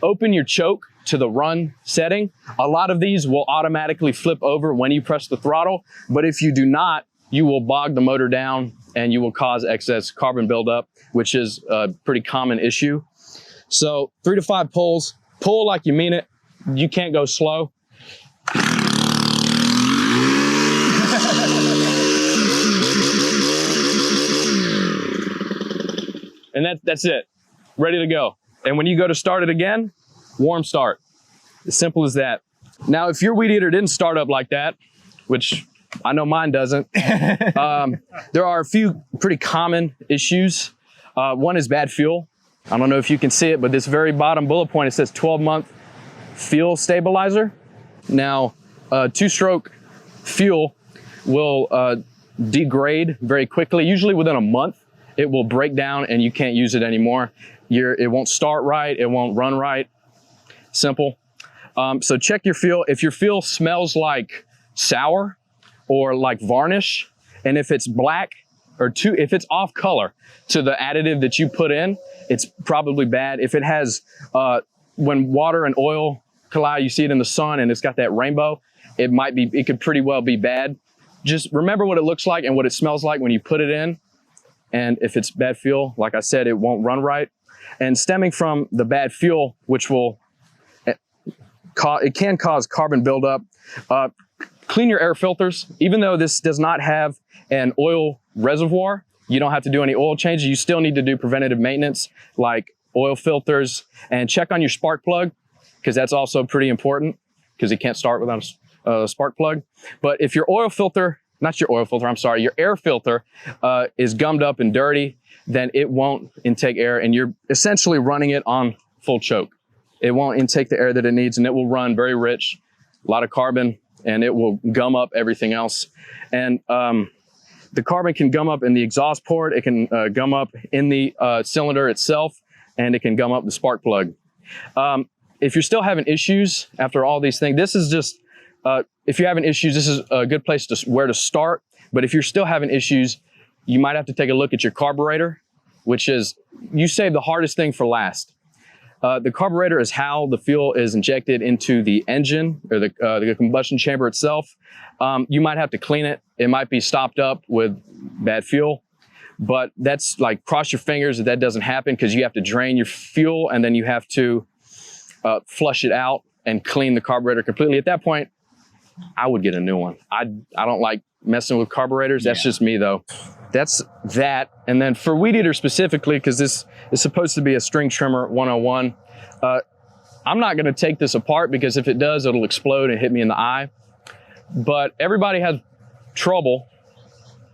Open your choke to the run setting. A lot of these will automatically flip over when you press the throttle, but if you do not, you will bog the motor down and you will cause excess carbon buildup, which is a pretty common issue. So 3 to 5 pulls, pull like you mean it. You can't go slow. And that's it, ready to go. And when you go to start it again, warm start. As simple as that. Now, if your weed eater didn't start up like that, which I know mine doesn't, there are a few pretty common issues. One is bad fuel. I don't know if you can see it, but this very bottom bullet point, it says 12-month fuel stabilizer. Now, two-stroke fuel will degrade very quickly. Usually within a month, it will break down and you can't use it anymore. It won't start right, it won't run right. Simple. So check your fuel. If your fuel smells like sour or like varnish, and if it's black or if it's off color to the additive that you put in, it's probably bad. If it has, when water and oil collide, you see it in the sun and it's got that rainbow, it could pretty well be bad. Just remember what it looks like and what it smells like when you put it in. And if it's bad fuel, like I said, it won't run right. And stemming from the bad fuel, which it can cause carbon buildup. Clean your air filters. Even though this does not have an oil reservoir, you don't have to do any oil changes. You still need to do preventative maintenance like oil filters, and check on your spark plug because that's also pretty important because it can't start without a spark plug. But if your oil filter, not your oil filter, I'm sorry, your air filter is gummed up and dirty, then it won't intake air and you're essentially running it on full choke. It won't intake the air that it needs and it will run very rich, a lot of carbon, and it will gum up everything else. And the carbon can gum up in the exhaust port, it can gum up in the cylinder itself, and it can gum up the spark plug. If you're still having issues after all these things, this is just, if you're having issues, this is a good place to where to start. But if you're still having issues, you might have to take a look at your carburetor, which is, you save the hardest thing for last. The carburetor is how the fuel is injected into the engine or the combustion chamber itself. You might have to clean it. It might be stopped up with bad fuel, but that's like, cross your fingers that doesn't happen, because you have to drain your fuel and then you have to flush it out and clean the carburetor completely. At that point, I would get a new one. I don't like messing with carburetors. That's just me though. That's that. And then for weed eater specifically, because this is supposed to be a string trimmer 101, I'm not going to take this apart, because if it does, it'll explode and hit me in the eye. But everybody has trouble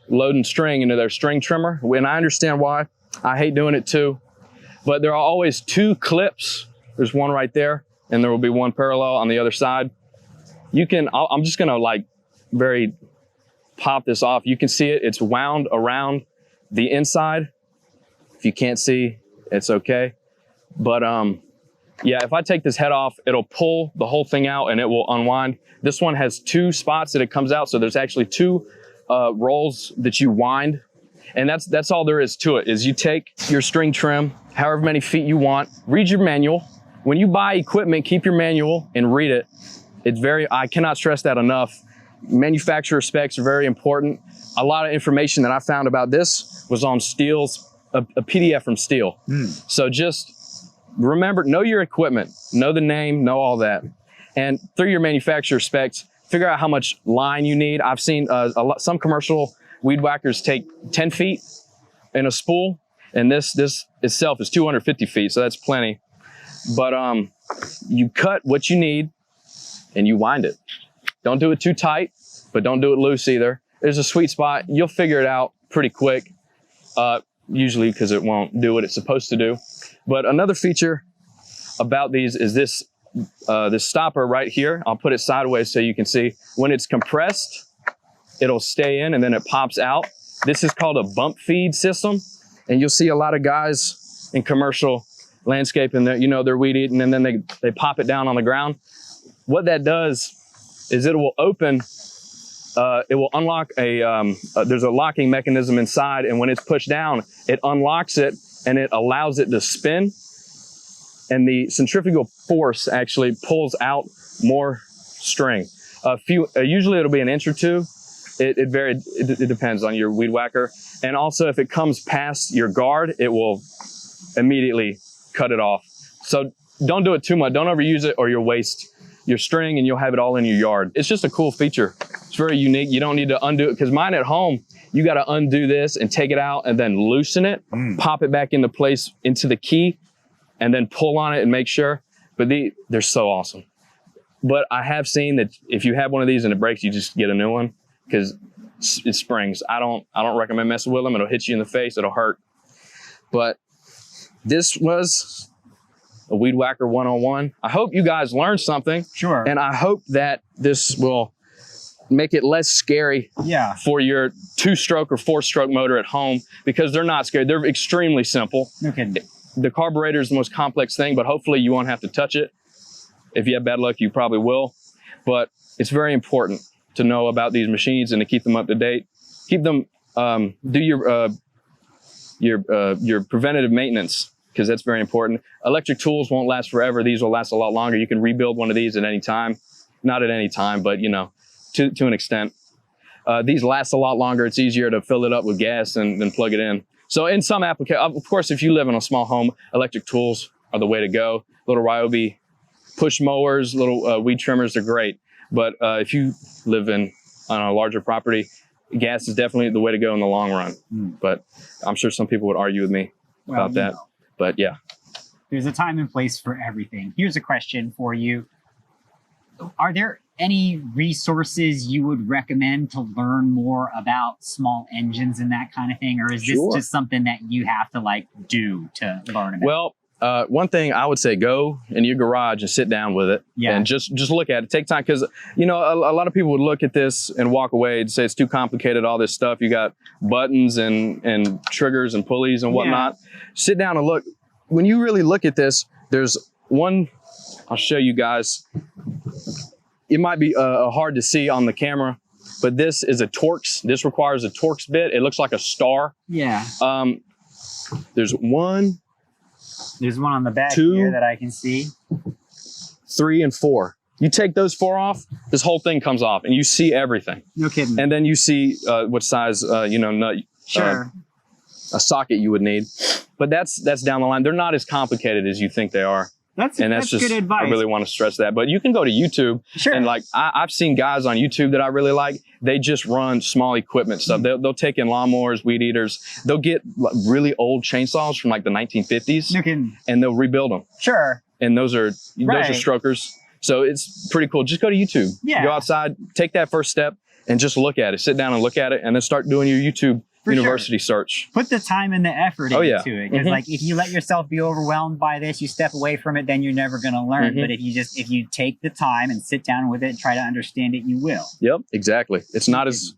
loading string into their string trimmer, and I understand why. I hate doing it too. But there are always two clips. There's one right there, and there will be one parallel on the other side. You can, I'm just going to like pop this off. You can see it. It's wound around the inside. If you can't see, it's okay. But yeah, if I take this head off, it'll pull the whole thing out and it will unwind. This one has two spots that it comes out. So there's actually two rolls that you wind. And that's all there is to it, is you take your string trim, however many feet you want, read your manual. When you buy equipment, keep your manual and read it. I cannot stress that enough. Manufacturer specs are very important. A lot of information that I found about this was on Steel's, a PDF from Steel. So just remember, know your equipment, know the name, know all that. And through your manufacturer specs, figure out how much line you need. I've seen some commercial weed whackers take 10 feet in a spool, and this itself is 250 feet, so that's plenty. But you cut what you need and you wind it. Don't do it too tight, but don't do it loose either. There's a sweet spot. You'll figure it out pretty quick, usually, because it won't do what it's supposed to do. But another feature about these is this stopper right here. I'll put it sideways so you can see. When it's compressed, it'll stay in and then it pops out. This is called a bump feed system. And you'll see a lot of guys in commercial landscaping that, they're weed eating and then they pop it down on the ground. What that does is it will open, it will unlock there's a locking mechanism inside, and when it's pushed down, it unlocks it and it allows it to spin, and the centrifugal force actually pulls out more string. Usually it'll be an inch or two. It depends on your weed whacker. And also if it comes past your guard, it will immediately cut it off. So don't do it too much. Don't overuse it or you'll waste your string and you'll have it all in your yard. It's just a cool feature. It's very unique. You don't need to undo it, because mine at home, you got to undo this and take it out and then loosen it, pop it back into place into the key, and then pull on it and make sure. But they're so awesome. But I have seen that if you have one of these and it breaks, you just get a new one, because it springs. I don't recommend messing with them. It'll hit you in the face. It'll hurt. But this was a Weed Whacker 101. I hope you guys learned something. Sure. And I hope that this will make it less scary for your 2-stroke or 4-stroke motor at home, because they're not scary. They're extremely simple. No kidding. The carburetor is the most complex thing, but hopefully you won't have to touch it. If you have bad luck, you probably will. But it's very important to know about these machines and to keep them up to date. Keep them, do your preventative maintenance, because that's very important. Electric tools won't last forever. These will last a lot longer. You can rebuild one of these at any time. Not at any time, but to an extent. These last a lot longer. It's easier to fill it up with gas than plug it in. So in some applications, of course, if you live in a small home, electric tools are the way to go. Little Ryobi push mowers, little weed trimmers are great. But if you live on a larger property, gas is definitely the way to go in the long run. But I'm sure some people would argue with me about that. But yeah. There's a time and place for everything. Here's a question for you. Are there any resources you would recommend to learn more about small engines and that kind of thing? Or is this just something that you have to do to learn about? Well, One thing I would say, go in your garage and sit down with it and just look at it. Take time, because you know a lot of people would look at this and walk away and say it's too complicated, all this stuff. You got buttons and triggers and pulleys and whatnot. Sit down and look. When you really look at this, there's one, I'll show you guys. It might be hard to see on the camera, but this is a Torx. This requires a Torx bit. It looks like a star. Yeah. There's one. There's one on the back 2, here that I can see. 3, and 4. You take those 4 off, this whole thing comes off, and you see everything. No kidding. And then you see what size, nut, a socket you would need. But that's down the line. They're not as complicated as you think they are. That's just good advice. I really want to stress that. But you can go to YouTube. Sure. And like I've seen guys on YouTube that I really like. They just run small equipment stuff. They'll take in lawnmowers, weed eaters. They'll get really old chainsaws from like the 1950s. No kidding. And they'll rebuild them. Sure. And those are strokers. So it's pretty cool. Just go to YouTube. Yeah. Go outside, take that first step, and just look at it. Sit down and look at it, and then start doing your YouTube university search. Put the time and the effort into it. Because like if you let yourself be overwhelmed by this, you step away from it, then you're never going to learn. But if you take the time and sit down with it and try to understand it, you will. Yep, exactly. It's not as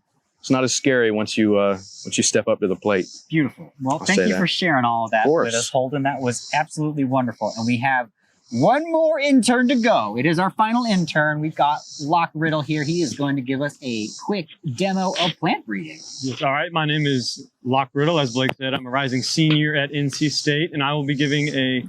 scary once you step up to the plate. Beautiful. Well, thank you for sharing all of that with us, Holden. That was absolutely wonderful. And we have one more intern to go. It is our final intern. We've got Locke Riddle here. He is going to give us a quick demo of plant breeding. Yes, all right. My name is Locke Riddle. As Blake said, I'm a rising senior at NC State, and I will be giving a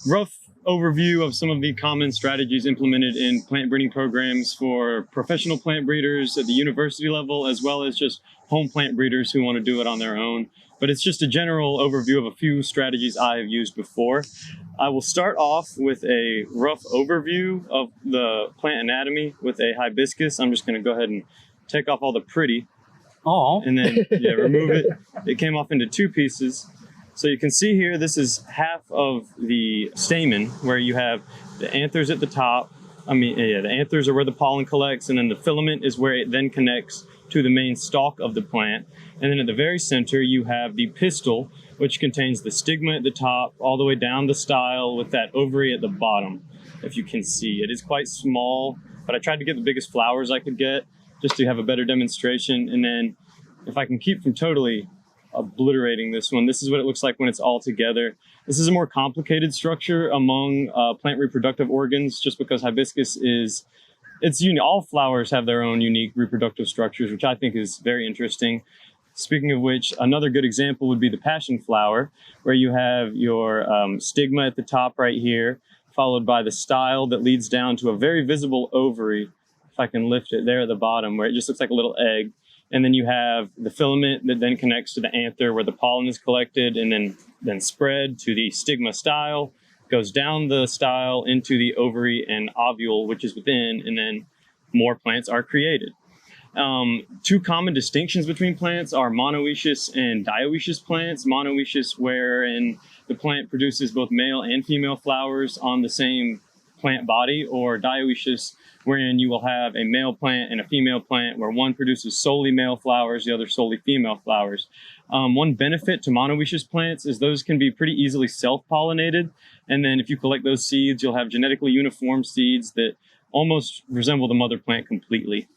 rough overview of some of the common strategies implemented in plant breeding programs for professional plant breeders at the university level, as well as just home plant breeders who want to do it on their own. But it's just a general overview of a few strategies I have used before. I will start off with a rough overview of the plant anatomy with a hibiscus. I'm just going to go ahead and take off all the pretty. Oh. And then remove it. It came off into 2 pieces. So you can see here, this is half of the stamen, where you have the anthers at the top. The anthers are where the pollen collects, and then the filament is where it then connects to the main stalk of the plant. And then at the very center, you have the pistil, which contains the stigma at the top, all the way down the style with that ovary at the bottom, if you can see. It is quite small, but I tried to get the biggest flowers I could get just to have a better demonstration. And then if I can keep from totally obliterating this one, this is what it looks like when it's all together. This is a more complicated structure among plant reproductive organs, just because hibiscus it's unique. All flowers have their own unique reproductive structures, which I think is very interesting. Speaking of which, another good example would be the passion flower, where you have your stigma at the top right here, followed by the style that leads down to a very visible ovary, if I can lift it there at the bottom, where it just looks like a little egg. And then you have the filament that then connects to the anther, where the pollen is collected and then spread to the stigma style, goes down the style into the ovary and ovule, which is within, and then more plants are created. 2 common distinctions between plants are monoecious and dioecious plants. Monoecious, wherein the plant produces both male and female flowers on the same plant body, or dioecious, wherein you will have a male plant and a female plant, where one produces solely male flowers, the other solely female flowers. One benefit to monoecious plants is those can be pretty easily self-pollinated. And then if you collect those seeds, you'll have genetically uniform seeds that almost resemble the mother plant completely.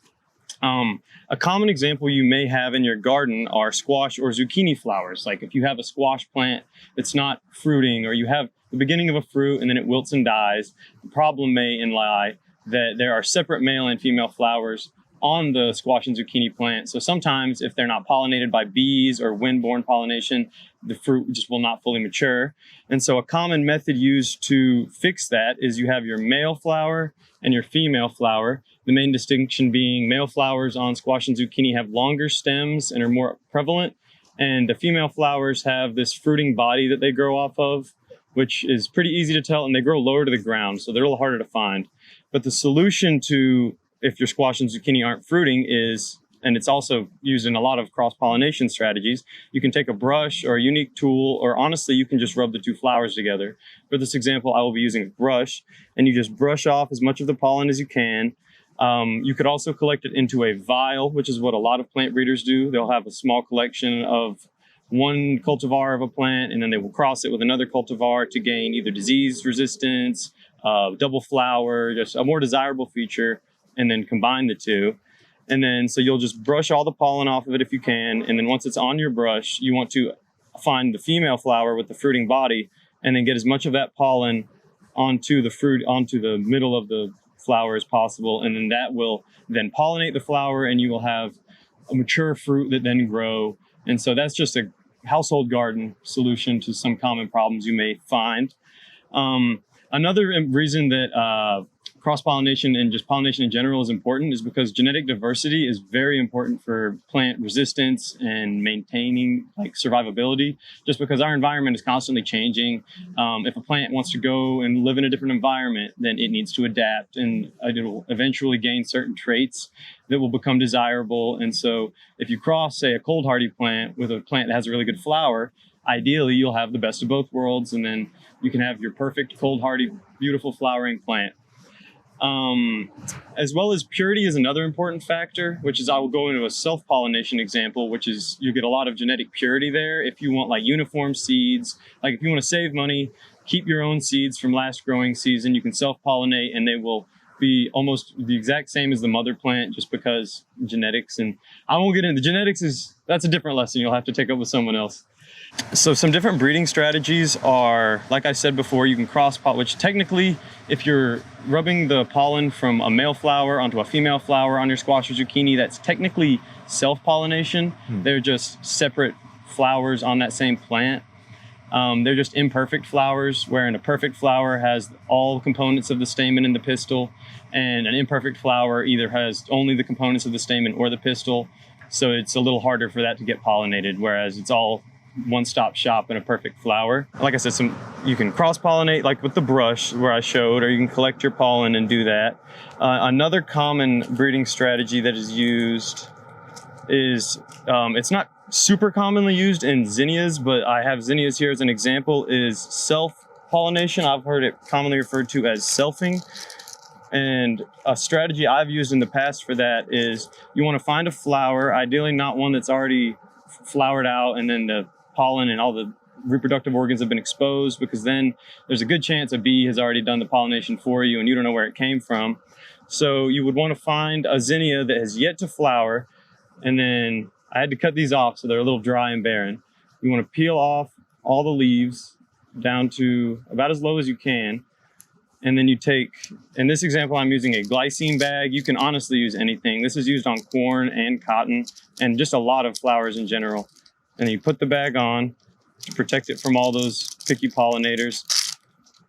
A common example you may have in your garden are squash or zucchini flowers. Like if you have a squash plant that's not fruiting, or you have the beginning of a fruit and then it wilts and dies, the problem may lie that there are separate male and female flowers on the squash and zucchini plant. So sometimes if they're not pollinated by bees or wind-borne pollination, the fruit just will not fully mature. And so a common method used to fix that is you have your male flower and your female flower. The main distinction being male flowers on squash and zucchini have longer stems and are more prevalent. And the female flowers have this fruiting body that they grow off of, which is pretty easy to tell, and they grow lower to the ground, so they're a little harder to find. But the solution to if your squash and zucchini aren't fruiting is, and it's also used in a lot of cross-pollination strategies, you can take a brush or a unique tool, or honestly, you can just rub the 2 flowers together. For this example, I will be using a brush, and you just brush off as much of the pollen as you can. You could also collect it into a vial, which is what a lot of plant breeders do. They'll have a small collection of one cultivar of a plant, and then they will cross it with another cultivar to gain either disease resistance, double flower, just a more desirable feature, and then combine the two. And then so you'll just brush all the pollen off of it if you can, and then once it's on your brush, you want to find the female flower with the fruiting body, and then get as much of that pollen onto the fruit, onto the middle of the flower as possible, and then that will then pollinate the flower, and you will have a mature fruit that then grow. And so that's just a household garden solution to some common problems you may find. Another reason that cross-pollination and just pollination in general is important is because genetic diversity is very important for plant resistance and maintaining like survivability, just because our environment is constantly changing. If a plant wants to go and live in a different environment, then it needs to adapt, and it will eventually gain certain traits that will become desirable. And so if you cross, say, a cold hardy plant with a plant that has a really good flower, ideally you'll have the best of both worlds, and then you can have your perfect cold hardy, beautiful flowering plant. As well as purity is another important factor, which is I will go into a self-pollination example, which is you get a lot of genetic purity there. If you want like uniform seeds, like if you want to save money, keep your own seeds from last growing season, you can self-pollinate and they will be almost the exact same as the mother plant, just because genetics. And I won't get into the genetics, that's a different lesson you'll have to take up with someone else. So some different breeding strategies are, like I said before, you can cross-pollinate, which technically, if you're rubbing the pollen from a male flower onto a female flower on your squash or zucchini, that's technically self-pollination. They're just separate flowers on that same plant. They're just imperfect flowers, wherein a perfect flower has all components of the stamen and the pistil, and an imperfect flower either has only the components of the stamen or the pistil. So it's a little harder for that to get pollinated, whereas it's all one-stop shop in a perfect flower. Like I said, you can cross-pollinate like with the brush where I showed, or you can collect your pollen and do that. Another common breeding strategy that is used is, it's not super commonly used in zinnias, but I have zinnias here as an example, is self-pollination. I've heard it commonly referred to as selfing. And a strategy I've used in the past for that is you want to find a flower, ideally not one that's already flowered out and then the pollen and all the reproductive organs have been exposed, because then there's a good chance a bee has already done the pollination for you and you don't know where it came from. So you would want to find a zinnia that has yet to flower, and then I had to cut these off so they're a little dry and barren. You want to peel off all the leaves down to about as low as you can. And then you take, in this example, I'm using a glycine bag. You can honestly use anything. This is used on corn and cotton and just a lot of flowers in general. And then you put the bag on to protect it from all those picky pollinators.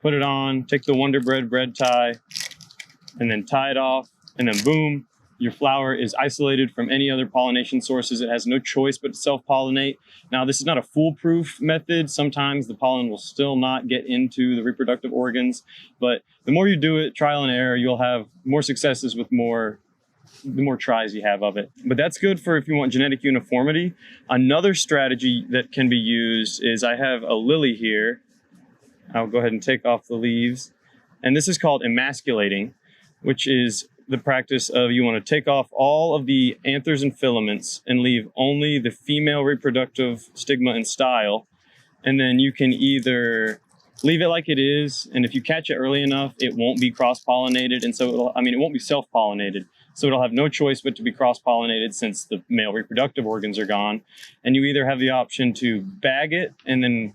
Put it on, take the Wonder Bread bread tie, and then tie it off. And then boom, your flower is isolated from any other pollination sources. It has no choice but to self-pollinate. Now, this is not a foolproof method. Sometimes the pollen will still not get into the reproductive organs, but the more you do it, trial and error, you'll have more successes with the more tries you have of it. But that's good for if you want genetic uniformity. Another strategy that can be used is I have a lily here. I'll go ahead and take off the leaves. And this is called emasculating, which is the practice of you want to take off all of the anthers and filaments and leave only the female reproductive stigma and style. And then you can either leave it like it is, and if you catch it early enough, it won't be cross-pollinated, and so it won't be self-pollinated. So it'll have no choice but to be cross-pollinated since the male reproductive organs are gone. And you either have the option to bag it and then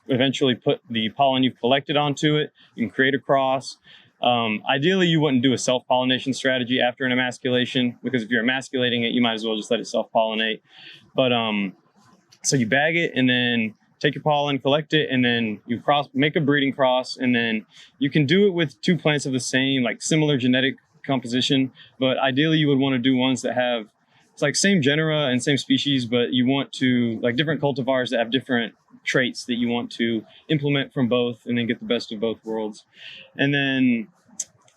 eventually put the pollen you've collected onto it. You can create a cross. Ideally, you wouldn't do a self-pollination strategy after an emasculation, because if you're emasculating it, you might as well just let it self-pollinate. But so you bag it and then take your pollen, collect it, and then you make a breeding cross, and then you can do it with two plants of the same, like similar genetic composition. But ideally, you would want to do ones that have, it's like same genera and same species, but you want to, like different cultivars that have different traits that you want to implement from both and then get the best of both worlds. And then,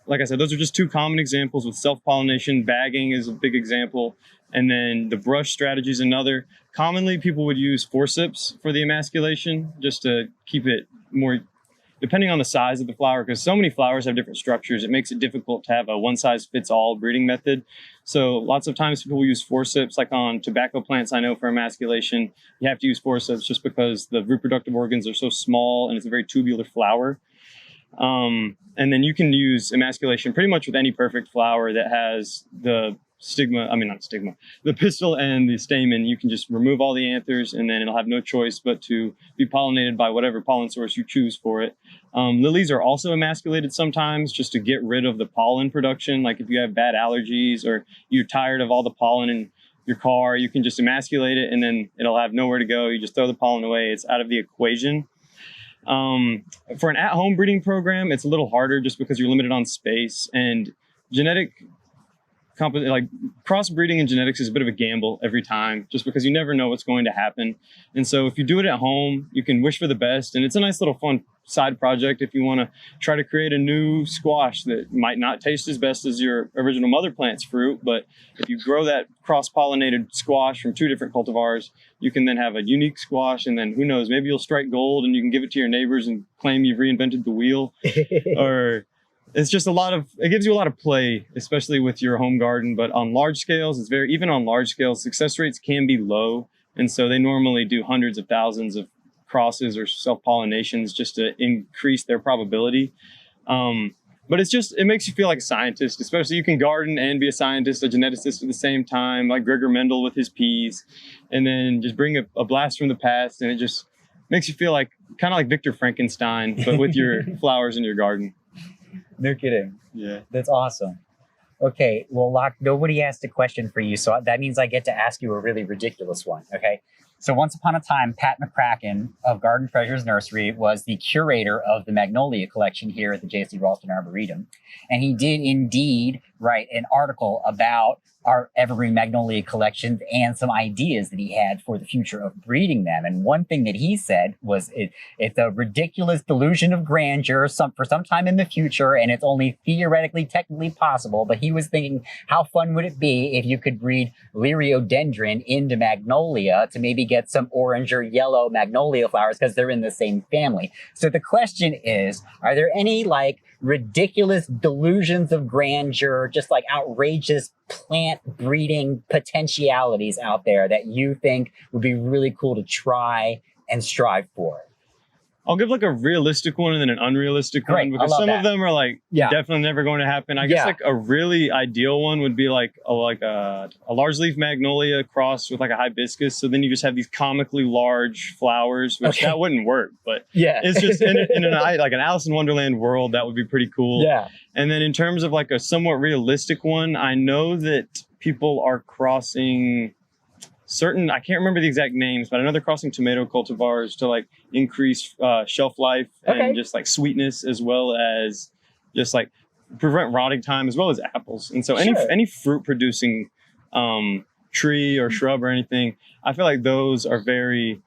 like I said, those are just two common examples with self-pollination. Bagging is a big example. And then the brush strategy is another. Commonly, people would use forceps for the emasculation just to keep it more, depending on the size of the flower, because so many flowers have different structures, it makes it difficult to have a one-size-fits-all breeding method. So lots of times people use forceps, like on tobacco plants, I know for emasculation, you have to use forceps just because the reproductive organs are so small and it's a very tubular flower. And then you can use emasculation pretty much with any perfect flower that has the the pistil and the stamen. You can just remove all the anthers and then it'll have no choice but to be pollinated by whatever pollen source you choose for it. Lilies are also emasculated sometimes just to get rid of the pollen production. Like if you have bad allergies or you're tired of all the pollen in your car, you can just emasculate it and then it'll have nowhere to go. You just throw the pollen away. It's out of the equation. For an at-home breeding program, it's a little harder just because you're limited on space, and crossbreeding and genetics is a bit of a gamble every time just because you never know what's going to happen. And so if you do it at home, you can wish for the best, and it's a nice little fun side project if you want to try to create a new squash that might not taste as best as your original mother plant's fruit, but if you grow that cross-pollinated squash from 2 different cultivars, you can then have a unique squash, and then who knows, maybe you'll strike gold and you can give it to your neighbors and claim you've reinvented the wheel. Or it's just it gives you a lot of play, especially with your home garden. But on large scales, even on large scales, success rates can be low. And so they normally do hundreds of thousands of crosses or self-pollinations just to increase their probability. But it makes you feel like a scientist, especially you can garden and be a scientist, a geneticist at the same time, like Gregor Mendel with his peas, and then just bring a blast from the past. And it just makes you feel like kind of like Victor Frankenstein, but with your flowers in your garden. No kidding. Yeah. That's awesome. Okay, well, Locke, nobody asked a question for you, so that means I get to ask you a really ridiculous one, okay? So once upon a time, Pat McCracken of Garden Treasures Nursery was the curator of the Magnolia collection here at the JC Raulston Arboretum. And he did indeed write an article about our evergreen magnolia collections and some ideas that he had for the future of breeding them. And one thing that he said was it's a ridiculous delusion of grandeur for some time in the future, and it's only theoretically, technically possible. But he was thinking, how fun would it be if you could breed Liriodendron into magnolia to maybe get some orange or yellow magnolia flowers because they're in the same family. So the question is, are there any ridiculous delusions of grandeur, just outrageous plant breeding potentialities out there that you think would be really cool to try and strive for? I'll give a realistic one and then an unrealistic one, because some of them are definitely never going to happen. I guess a really ideal one would be a large leaf magnolia crossed with a hibiscus. So then you just have these comically large flowers, which that wouldn't work. But it's just in an Alice in Wonderland world, that would be pretty cool. Yeah. And then in terms of a somewhat realistic one, I know that people are crossing I can't remember the exact names, but I know they're crossing tomato cultivars to increase shelf life and just sweetness, as well as just prevent rotting time, as well as apples. And so any fruit producing tree or shrub or anything, I feel like those are very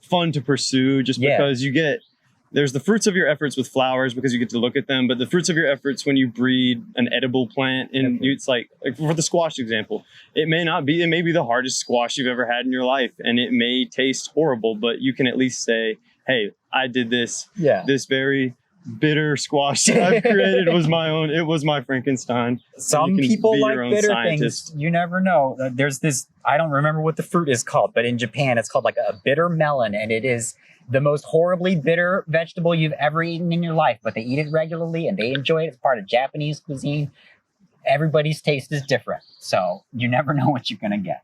fun to pursue, just because there's the fruits of your efforts with flowers because you get to look at them, but the fruits of your efforts when you breed an edible plant, and it's for the squash example, it may be the hardest squash you've ever had in your life, and it may taste horrible, but you can at least say, hey, I did this. Yeah. This very bitter squash that I've created was my own. It was my Frankenstein. Some people like bitter things. You never know. There's this, I don't remember what the fruit is called, but in Japan, it's called a bitter melon, and it is the most horribly bitter vegetable you've ever eaten in your life, but they eat it regularly and they enjoy it. It's part of Japanese cuisine. Everybody's taste is different, so you never know what you're going to get.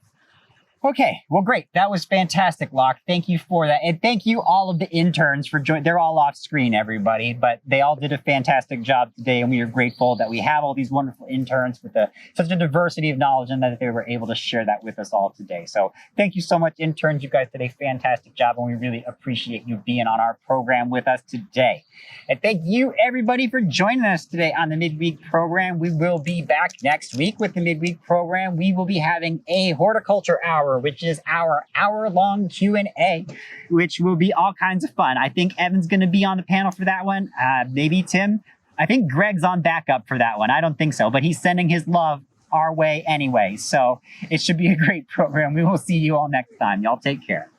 Okay, well, great. That was fantastic, Locke. Thank you for that. And thank you all of the interns for joining. They're all off screen, everybody, but they all did a fantastic job today, and we are grateful that we have all these wonderful interns with such a diversity of knowledge and that they were able to share that with us all today. So thank you so much, interns. You guys did a fantastic job, and we really appreciate you being on our program with us today. And thank you, everybody, for joining us today on the Midweek Program. We will be back next week with the Midweek Program. We will be having a horticulture hour, which is our hour-long Q&A, which will be all kinds of fun. I think Evan's going to be on the panel for that one. Maybe Tim. I think Greg's on backup for that one. I don't think so, but he's sending his love our way anyway. So it should be a great program. We will see you all next time. Y'all take care.